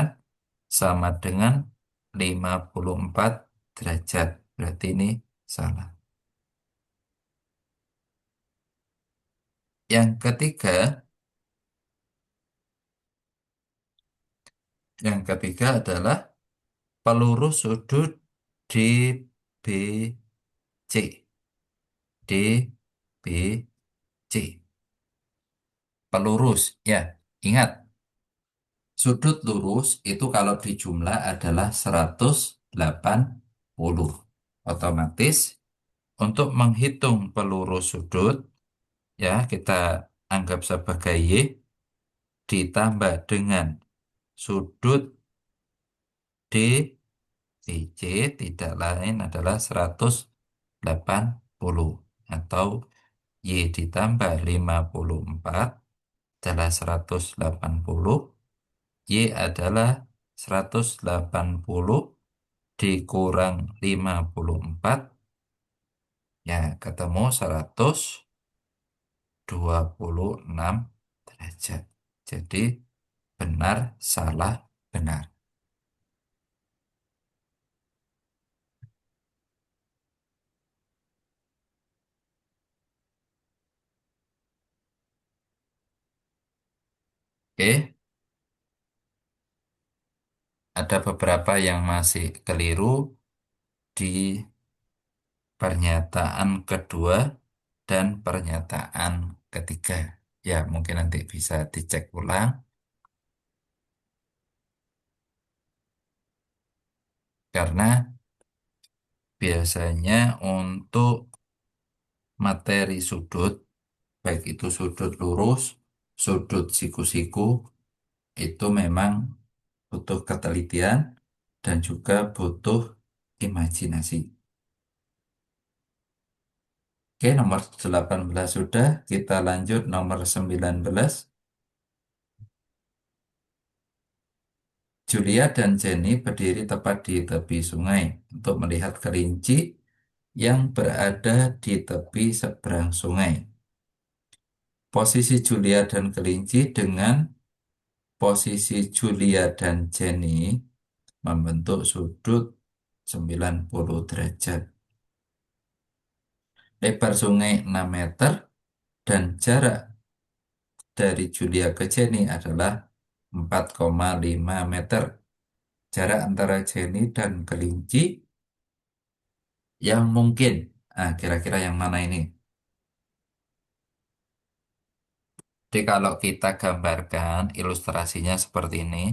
sama dengan 54 derajat. Berarti ini salah. Yang ketiga, adalah pelurus sudut DBC. DBC. Pelurus, ya. Ingat, sudut lurus itu kalau dijumlah adalah 180. Otomatis untuk menghitung pelurus sudut, ya kita anggap sebagai Y, ditambah dengan sudut DBC tidak lain adalah 180. Atau Y ditambah 54 adalah 180. Y adalah 180 dikurang 54, ya ketemu 126 derajat. Jadi benar, salah, benar. Oke, ada beberapa yang masih keliru di pernyataan kedua dan pernyataan ketiga. Ya, mungkin nanti bisa dicek ulang karena biasanya untuk materi sudut, baik itu sudut lurus, sudut siku-siku, itu memang butuh ketelitian dan juga butuh imajinasi. Oke, nomor 18 sudah, kita lanjut nomor 19. Julia dan Jenny berdiri tepat di tepi sungai untuk melihat kelinci yang berada di tepi seberang sungai. Posisi Julia dan kelinci dengan posisi Julia dan Jenny membentuk sudut 90 derajat. Lebar sungai 6 meter dan jarak dari Julia ke Jenny adalah 4,5 meter. Jarak antara Jenny dan kelinci yang mungkin. Kira-kira yang mana ini? Jadi kalau kita gambarkan ilustrasinya seperti ini.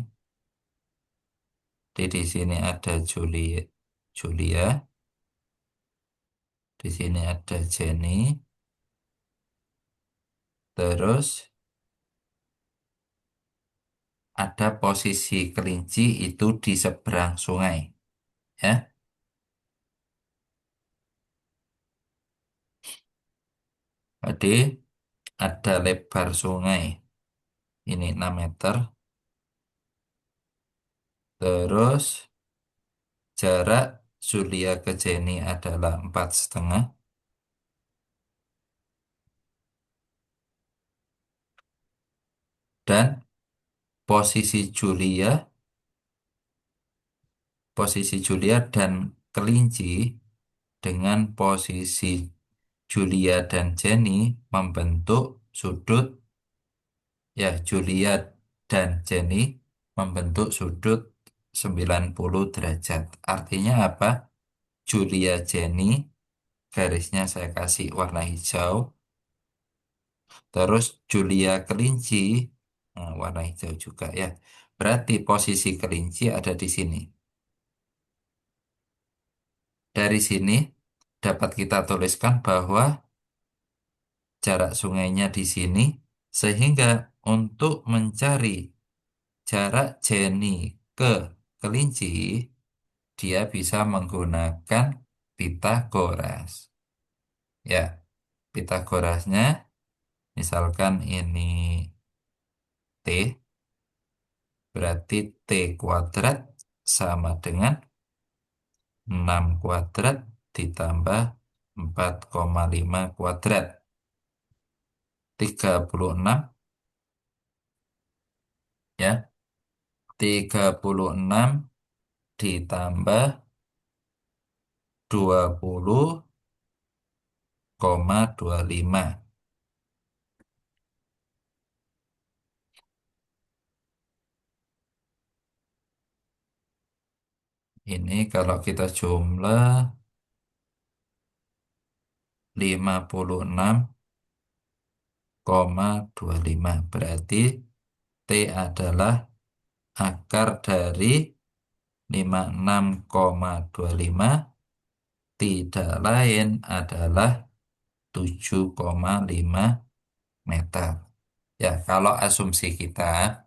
Jadi di sini ada Julia, Julia, di sini ada Jenny, terus ada posisi kelinci itu di seberang sungai, ya. Jadi ada lebar sungai ini 6 meter, terus jarak Julia ke Jenny adalah 4,5, dan posisi Julia, posisi Julia dan kelinci dengan posisi Julia dan Jenny membentuk sudut, ya, Julia dan Jenny membentuk sudut 90 derajat. Artinya apa? Julia Jenny, garisnya saya kasih warna hijau. Terus Julia kelinci, warna hijau juga ya. Berarti posisi kelinci ada di sini. Dari sini dapat kita tuliskan bahwa jarak sungainya di sini, sehingga untuk mencari jarak Jenny ke kelinci, dia bisa menggunakan Pitagoras. Ya, Pitagorasnya misalkan ini T, berarti T kuadrat sama dengan 6 kuadrat ditambah 4,5 kuadrat. 36, ya. 36 ditambah 20,25. Ini kalau kita jumlah 56,25. Berarti T adalah akar dari 56,25, tidak lain adalah 7,5 meter. Ya, kalau asumsi kita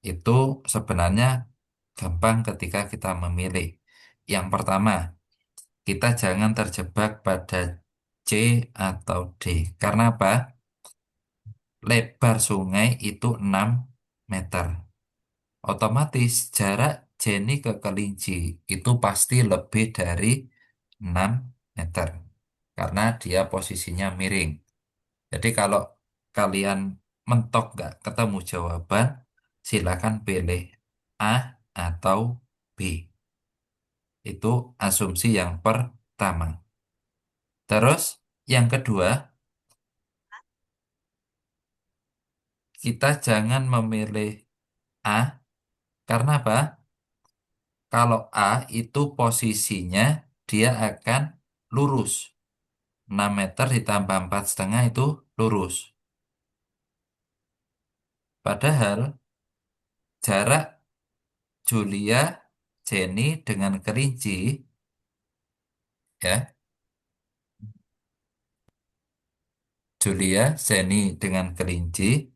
itu sebenarnya gampang ketika kita memilih. Yang pertama, kita jangan terjebak pada C atau D. Karena apa? Lebar sungai itu 6 meter. Otomatis jarak Jenny ke Kelinci itu pasti lebih dari 6 meter. Karena dia posisinya miring. Jadi kalau kalian mentok nggak ketemu jawaban, silakan pilih A atau B. Itu asumsi yang pertama. Terus yang kedua, kita jangan memilih A karena apa? Kalau A itu posisinya dia akan lurus. 6 meter ditambah 4,5 itu lurus. Padahal jarak Julia, Jenny dengan kelinci, ya, Julia, Jenny dengan kelinci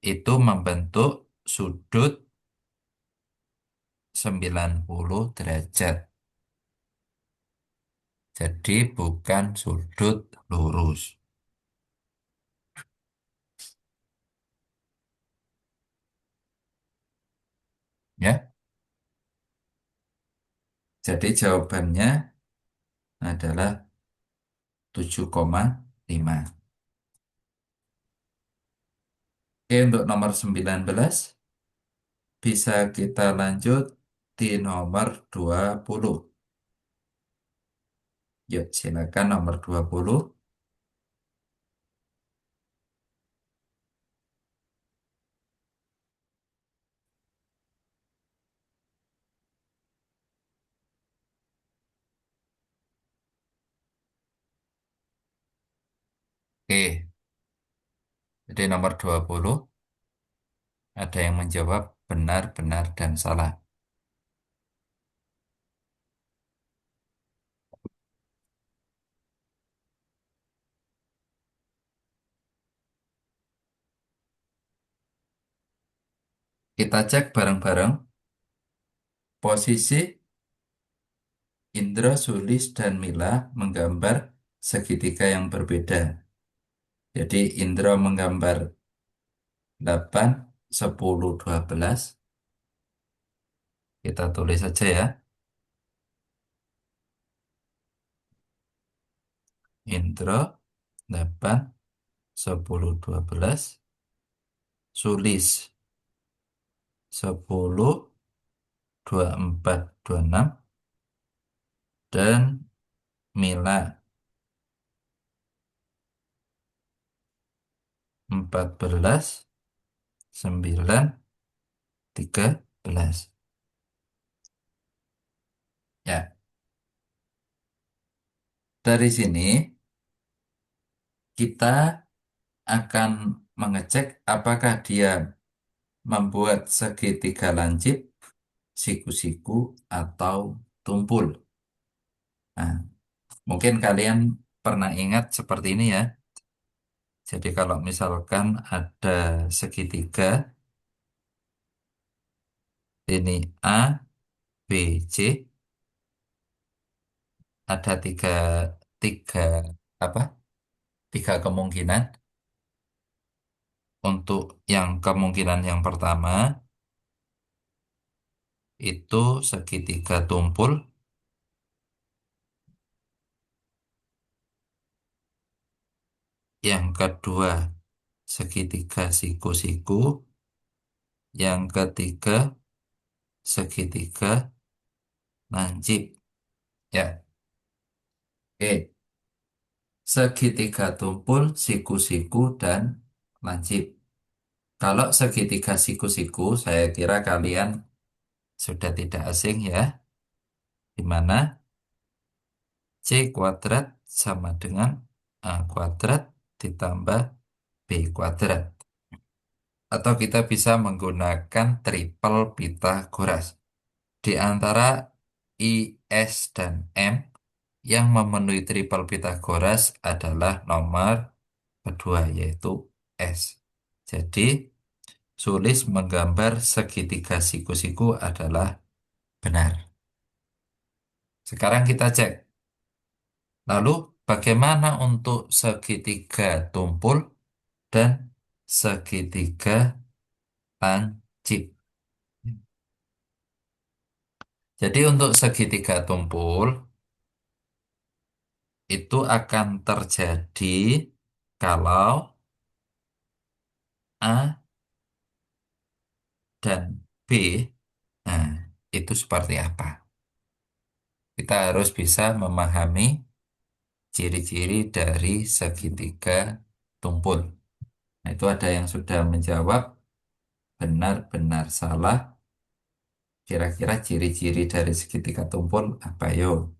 itu membentuk sudut 90 derajat. Jadi bukan sudut lurus. Ya, jadi jawabannya adalah 7,5. Oke, untuk nomor 19 bisa kita lanjut di nomor 20. Yuk, silakan nomor 20. Oke, jadi nomor 20 ada yang menjawab benar, benar, dan salah. Kita cek bareng-bareng posisi Indra, Sulis, dan Mila menggambar segitiga yang berbeda. Jadi Indra menggambar 8, 10, 12. Kita tulis saja ya. Indra 8, 10, 12. Sulis 10, 24, 26. Dan Mila 14, 9, 13. Ya, dari sini kita akan mengecek apakah dia membuat segitiga lancip, siku-siku, atau tumpul. Nah, mungkin kalian pernah ingat seperti ini ya. Jadi kalau misalkan ada segitiga, ini A, B, C, ada tiga apa? Tiga kemungkinan. Untuk yang kemungkinan yang pertama itu segitiga tumpul, yang kedua segitiga siku-siku, yang ketiga segitiga lancip. Ya, oke. Segitiga tumpul, siku-siku, dan lancip. Kalau segitiga siku-siku, saya kira kalian sudah tidak asing ya, di mana C kuadrat sama dengan A kuadrat ditambah B kuadrat. Atau kita bisa menggunakan triple Pythagoras. Di antara I, S, dan M, yang memenuhi triple Pythagoras adalah nomor kedua, yaitu S. Jadi, Sulis menggambar segitiga siku-siku adalah benar. Sekarang kita cek. Lalu, bagaimana untuk segitiga tumpul dan segitiga lancip? Jadi, untuk segitiga tumpul, itu akan terjadi kalau A dan B, nah, itu seperti apa? Kita harus bisa memahami ciri-ciri dari segitiga tumpul. Nah, itu ada yang sudah menjawab benar-benar salah. Kira-kira ciri-ciri dari segitiga tumpul apa yo?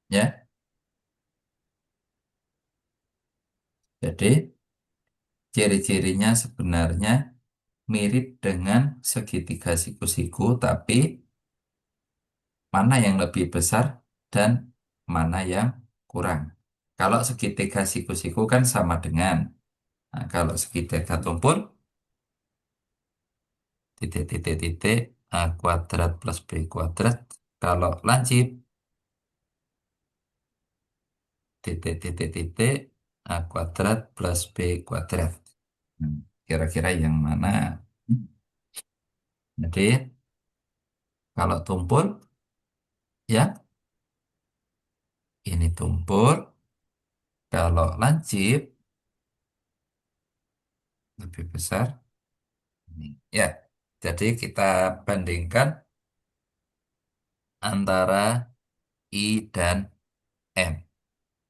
Ya, jadi ciri-cirinya sebenarnya mirip dengan segitiga siku-siku, tapi mana yang lebih besar dan mana yang kurang. Kalau segitiga siku-siku kan sama dengan. Nah, kalau segitiga tumpul, titik, titik, titik, A kuadrat plus B kuadrat. Kalau lancip, titik, titik, titik, A kuadrat plus B kuadrat. Kira-kira yang mana? Jadi, kalau tumpul, ya ini tumpul. Kalau lancip lebih besar ini. Ya, jadi kita bandingkan antara I dan M.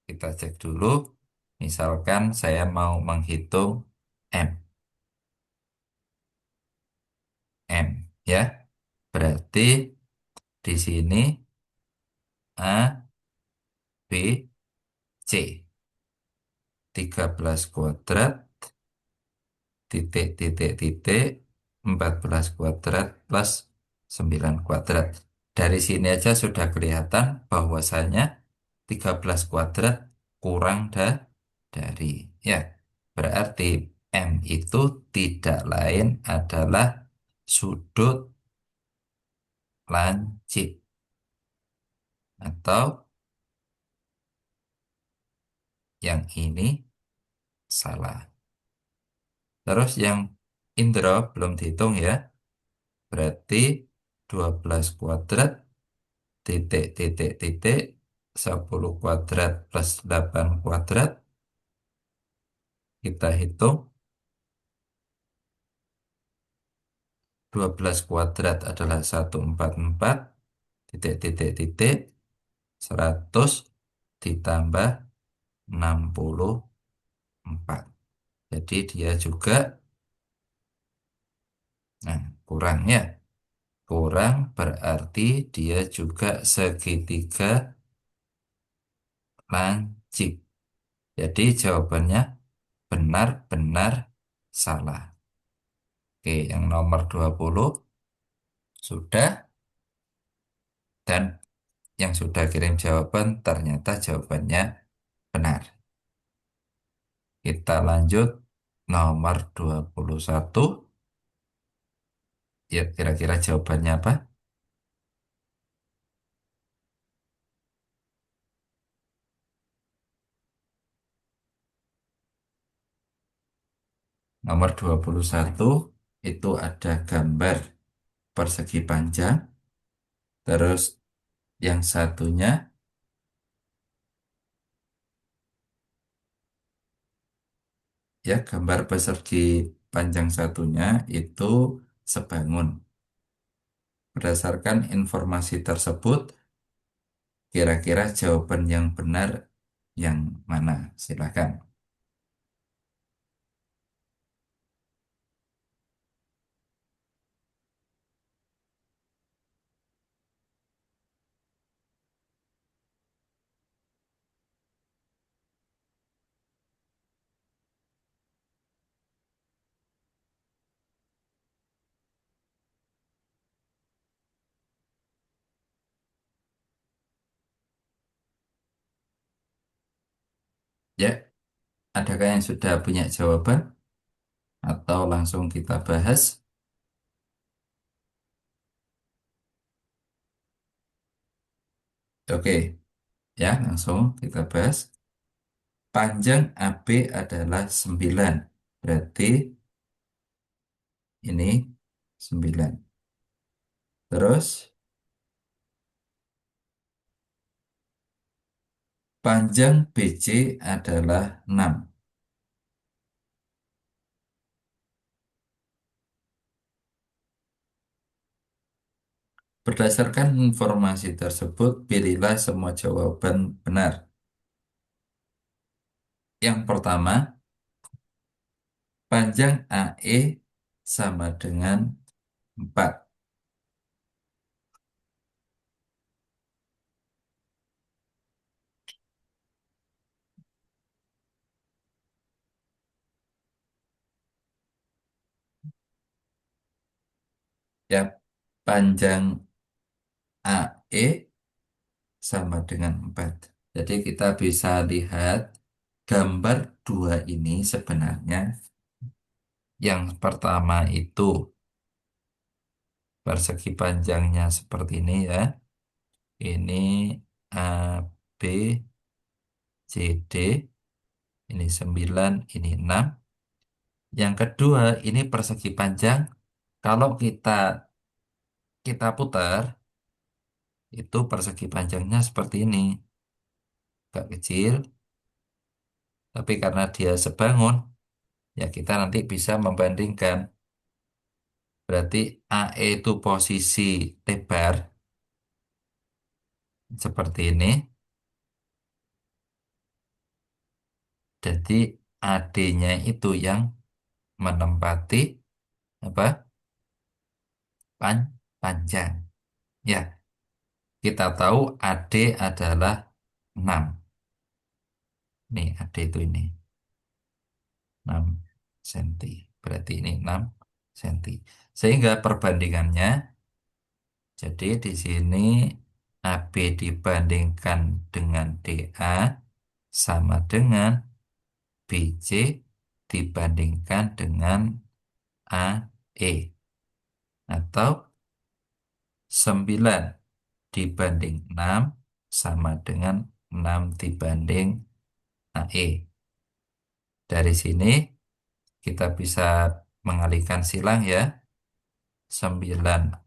Kita cek dulu. Misalkan saya mau menghitung M. M, ya. Berarti di sini A, B, C. 13 kuadrat titik titik titik 14 kuadrat plus 9 kuadrat. Dari sini aja sudah kelihatan bahwasanya 13 kuadrat kurang dari. Ya, berarti M itu tidak lain adalah sudut lancip atau yang ini salah. Terus yang Indro belum dihitung ya. Berarti 12 kuadrat titik titik titik 10 kuadrat plus 8 kuadrat. Kita hitung 12 kuadrat adalah 144 titik titik titik 100 ditambah 64. Jadi dia juga, nah, kurang ya. Kurang berarti dia juga segitiga lancip. Jadi jawabannya benar-benar salah. Oke, yang nomor 20 sudah, dan yang sudah kirim jawaban ternyata jawabannya benar. Kita lanjut nomor 21. Ya, kira-kira jawabannya apa? Nomor 21 itu ada gambar persegi panjang. Terus yang satunya, ya, gambar persegi panjang satunya itu sebangun. Berdasarkan informasi tersebut, kira-kira jawaban yang benar yang mana? Silakan. Ya, adakah yang sudah punya jawaban? Atau langsung kita bahas? Oke, ya, langsung kita bahas. Panjang AB adalah 9. Berarti ini 9. Terus panjang BC adalah 6. Berdasarkan informasi tersebut, pilihlah semua jawaban benar. Yang pertama, panjang AE sama dengan 4. Ya, panjang AE sama dengan 4. Jadi kita bisa lihat gambar dua ini sebenarnya. Yang pertama itu persegi panjangnya seperti ini ya. Ini AB, CD, ini 9, ini 6. Yang kedua, ini persegi panjang. Kalau kita putar, itu persegi panjangnya seperti ini. agak kecil, tapi karena dia sebangun, ya kita nanti bisa membandingkan. Berarti AE itu posisi lebar, seperti ini. Jadi AD-nya itu yang menempati apa? Panjang. Ya, kita tahu AD adalah 6. Nih, AD itu ini 6 senti. Berarti ini 6 senti. Sehingga perbandingannya, jadi di sini AB dibandingkan dengan DA sama dengan BC dibandingkan dengan AE. Atau 9 dibanding 6 sama dengan 6 dibanding AE. Dari sini kita bisa mengalihkan silang ya. 9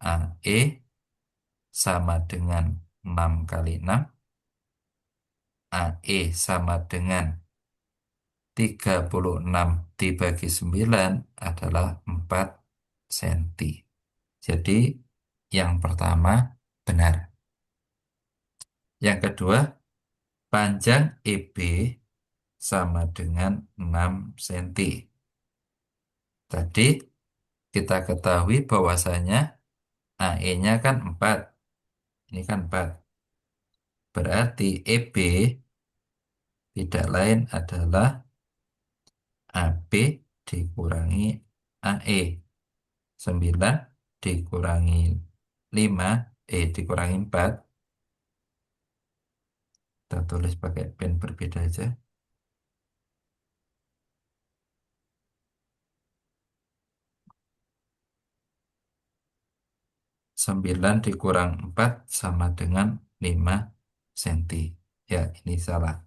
AE sama dengan 6 kali 6. AE sama dengan 36 dibagi 9 adalah 4 senti. Jadi yang pertama benar. Yang kedua, panjang EB sama dengan 6 senti. Tadi kita ketahui bahwasanya AE-nya kan 4. Ini kan 4. Berarti EB tidak lain adalah AB dikurangi AE. 9 dikurangi 5, dikurangi 4. Kita tulis pakai pen berbeda aja. 9 dikurang 4 sama dengan 5 senti. Ya, ini salah.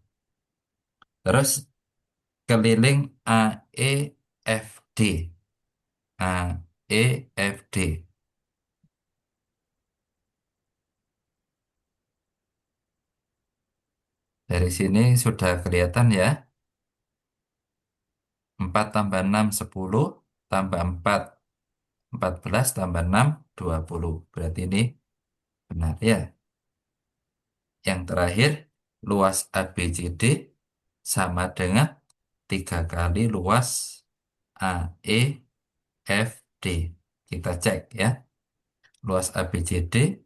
Terus keliling AEFD. AEFD. Dari sini sudah kelihatan ya. 4 tambah 6 10, tambah 4 14, tambah 6 20. Berarti ini benar ya. Yang terakhir, luas ABCD sama dengan 3 kali luas AEFD. Kita cek ya. Luas ABCD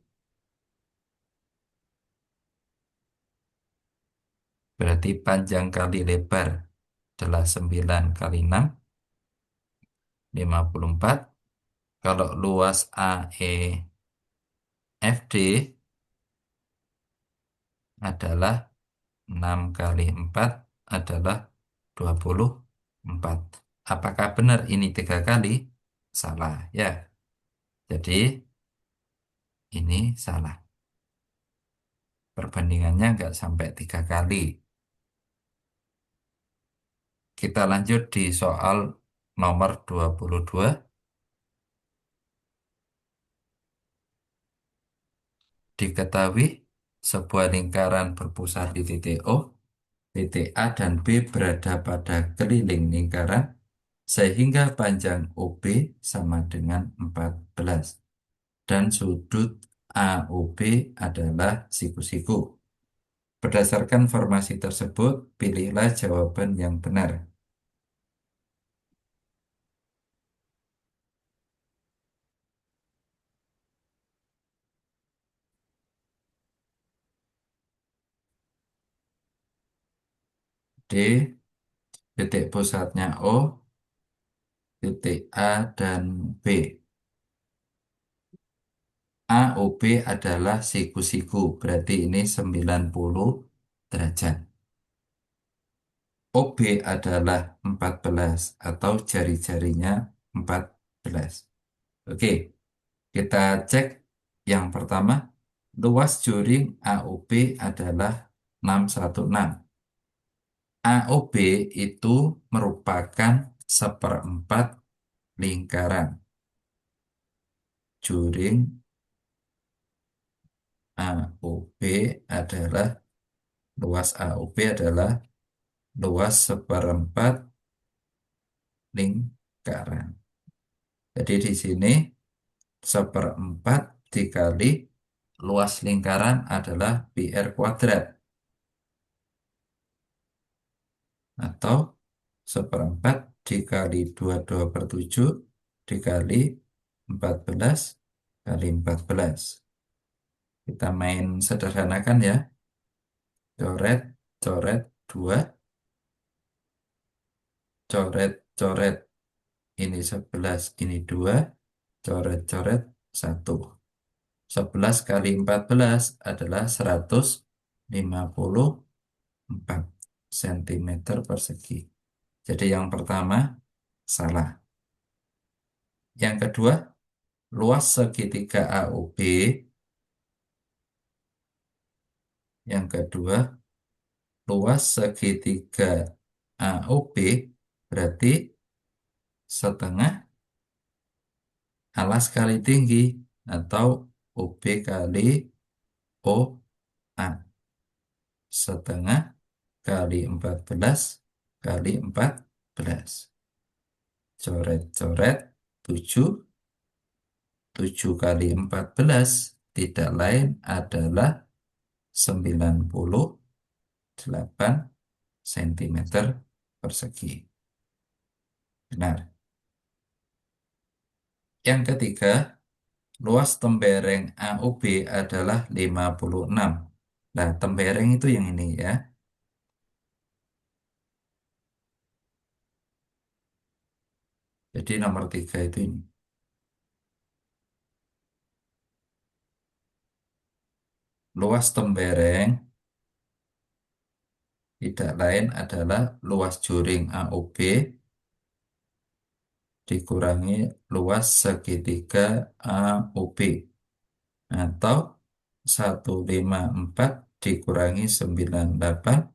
berarti panjang kali lebar adalah 9 kali 6, 54. Kalau luas AEFD adalah 6 kali 4 adalah 24. Apakah benar ini 3 kali? Salah ya. Jadi ini salah. Perbandingannya nggak sampai 3 kali. Kita lanjut di soal nomor 22. Diketahui sebuah lingkaran berpusat di titik O, titik A dan B berada pada keliling lingkaran sehingga panjang OB sama dengan 14 dan sudut AOB adalah siku-siku. Berdasarkan formasi tersebut, pilihlah jawaban yang benar. D, titik pusatnya O, titik A dan B. AOB adalah siku-siku, berarti ini 90 derajat. OB adalah 14 atau jari-jarinya 14. Oke, kita cek yang pertama. Luas juring AOB adalah 616. AOB itu merupakan seperempat lingkaran. Juring AOB adalah Luas AOB adalah luas seperempat lingkaran. Jadi di sini seperempat dikali luas lingkaran adalah pi r kuadrat atau seperempat dikali 22/7 dikali 14 kali 14. Kita main sederhanakan ya. Coret, coret 2, coret, coret. Ini 11, ini 2, coret, coret 1. 11 kali 14 adalah 154 cm persegi. Jadi yang pertama salah. Yang kedua, luas segitiga AOB. Yang kedua, luas segitiga AOB berarti setengah alas kali tinggi atau OB kali OA. Setengah kali 14 kali 14. Coret-coret 7. 7 kali 14 tidak lain adalah 98 cm persegi. Benar. Yang ketiga, luas tembereng AOB adalah 56. Nah, tembereng itu yang ini ya. Jadi nomor 3 itu ini. Luas tembereng tidak lain adalah luas juring AOB dikurangi luas segitiga AOB atau 154 dikurangi 98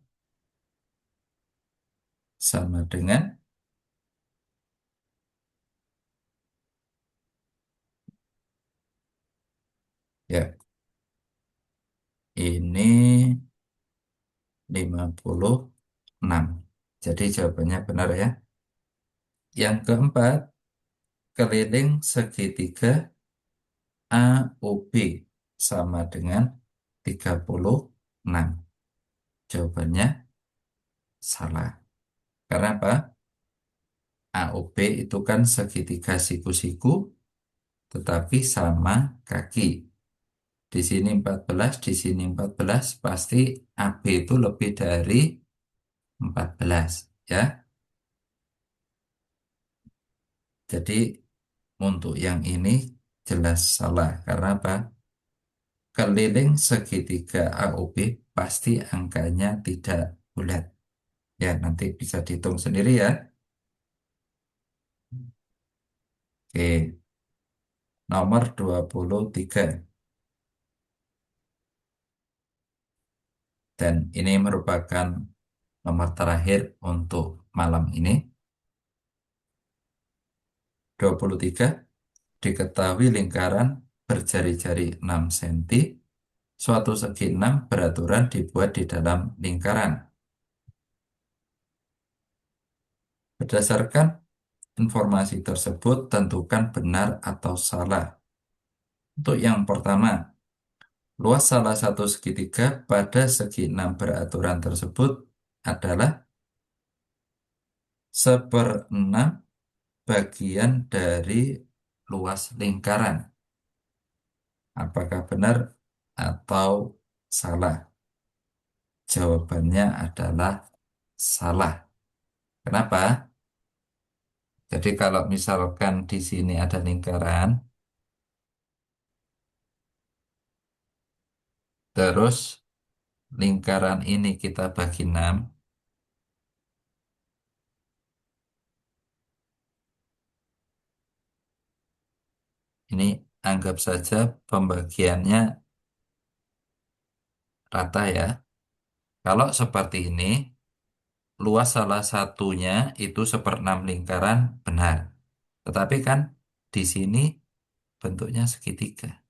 sama dengan ya ini 56. Jadi jawabannya benar ya. Yang keempat, keliling segitiga AOB sama dengan 36. Jawabannya salah. Karena apa? AOB itu kan segitiga siku-siku tetapi sama kaki. Di sini 14, di sini 14, pasti AB itu lebih dari 14 ya. Jadi untuk yang ini jelas salah. Karena apa? Keliling segitiga AOB pasti angkanya tidak bulat. Ya, nanti bisa dihitung sendiri ya. Oke, nomor 23. Dan ini merupakan nomor terakhir untuk malam ini. 23. Diketahui lingkaran berjari-jari 6 cm. Suatu segi 6 beraturan dibuat di dalam lingkaran. Berdasarkan informasi tersebut, tentukan benar atau salah. Untuk yang pertama, luas salah satu segitiga pada segi 6 beraturan tersebut adalah 1/6 bagian dari luas lingkaran. Apakah benar atau salah? Jawabannya adalah salah. Kenapa? Jadi kalau misalkan di sini ada lingkaran, terus lingkaran ini kita bagi 6, ini anggap saja pembagiannya rata ya. Kalau seperti ini, luas salah satunya itu 1/6 lingkaran benar. Tetapi kan di sini bentuknya segitiga.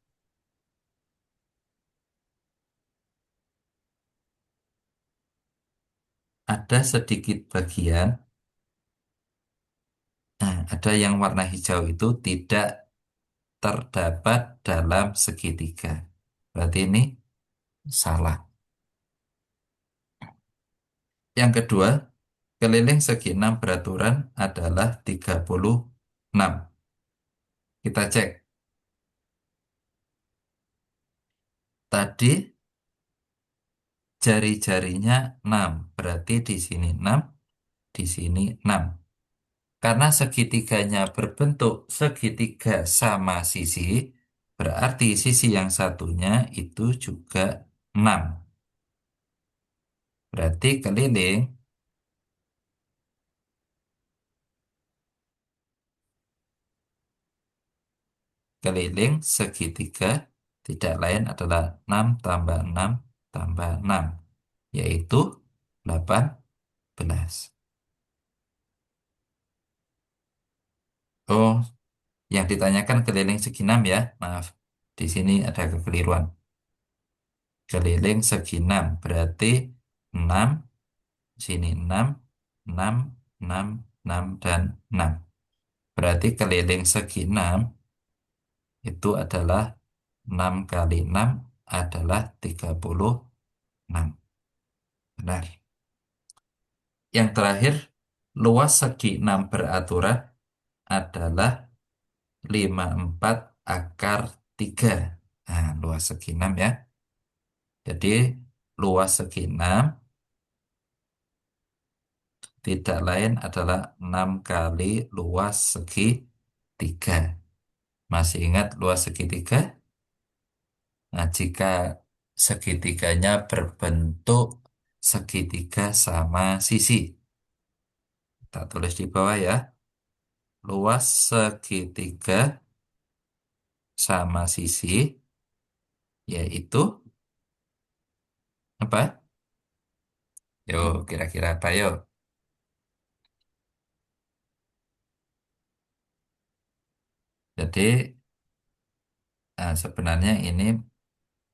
ada sedikit bagian, nah, ada yang warna hijau itu tidak terdapat dalam segitiga. Berarti ini salah. Yang kedua, keliling segi 6 beraturan adalah 36. Kita cek. Tadi jari-jarinya 6. Berarti di sini 6, di sini 6. Karena segitiganya berbentuk segitiga sama sisi, berarti sisi yang satunya itu juga 6. Berarti keliling segitiga tidak lain adalah 6 tambah 6 tambah 6, yaitu 18. Oh, yang ditanyakan keliling segi 6 ya. Maaf, di sini ada kekeliruan. Keliling segi 6 berarti 6, sini 6, 6, 6, 6, dan 6. Berarti keliling segi 6 itu adalah 6 kali 6 adalah 36. Benar. Yang terakhir, luas segi 6 beraturan adalah 54 akar 3. Nah, luas segi 6 ya. Jadi, luas segi 6 tidak lain adalah 6 kali luas segi 3. Masih ingat luas segitiga? Nah, jika segitiganya berbentuk segitiga sama sisi. Kita tulis di bawah ya. Luas segitiga sama sisi yaitu apa? Yo, kira-kira apa yo? Jadi sebenarnya ini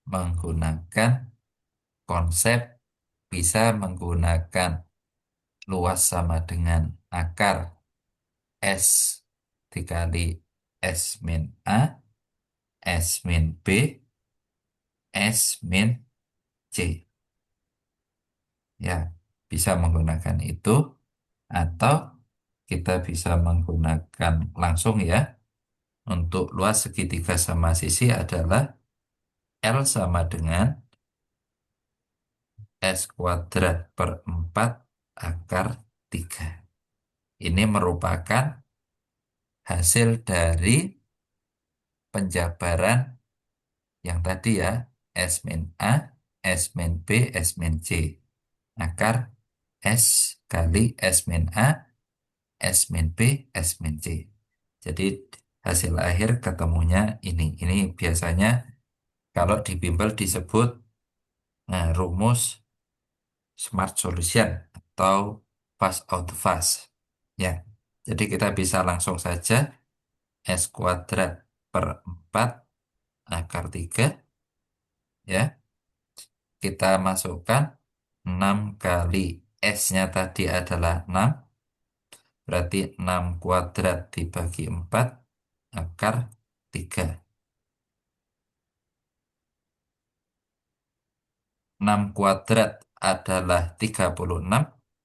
menggunakan konsep bisa menggunakan luas sama dengan akar S dikali S min A, S min B, S min C. Ya, bisa menggunakan itu atau kita bisa menggunakan langsung ya. Untuk luas segitiga sama sisi adalah L sama dengan S kuadrat per 4 akar 3. Ini merupakan hasil dari penjabaran yang tadi ya, S min A, S min B, S min C. Akar S kali S min A, S min B, S min C. Jadi hasil akhir ketemunya ini. Ini biasanya kalau di bimbel disebut rumus smart solution atau fast out fast. Ya, jadi kita bisa langsung saja S kuadrat per 4 akar 3 ya. Kita masukkan 6 kali S-nya tadi adalah 6, berarti 6 kuadrat dibagi 4 akar 3. 6 kuadrat adalah 36,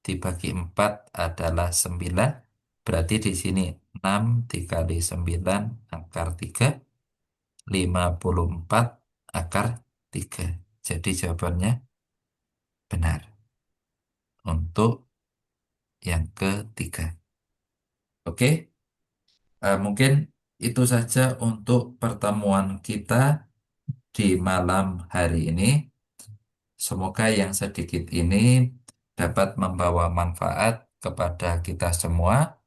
dibagi 4 adalah 9, berarti di sini 6 dikali 9 akar 3, 54 akar 3. Jadi jawabannya benar untuk yang ketiga. Oke, mungkin itu saja untuk pertemuan kita di malam hari ini. Semoga yang sedikit ini dapat membawa manfaat kepada kita semua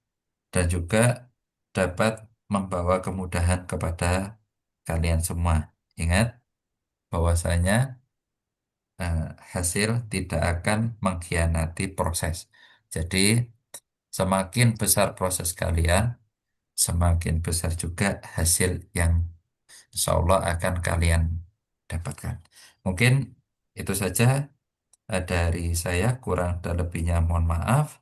dan juga dapat membawa kemudahan kepada kalian semua. Ingat bahwasanya eh, hasil tidak akan mengkhianati proses. Jadi, semakin besar proses kalian, semakin besar juga hasil yang insya Allah akan kalian dapatkan. Mungkin itu saja. Dari saya kurang dan lebihnya mohon maaf.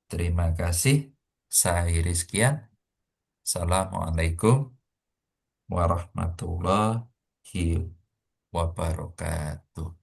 Terima kasih. Saya akhiri sekian. Assalamualaikum warahmatullahi wabarakatuh.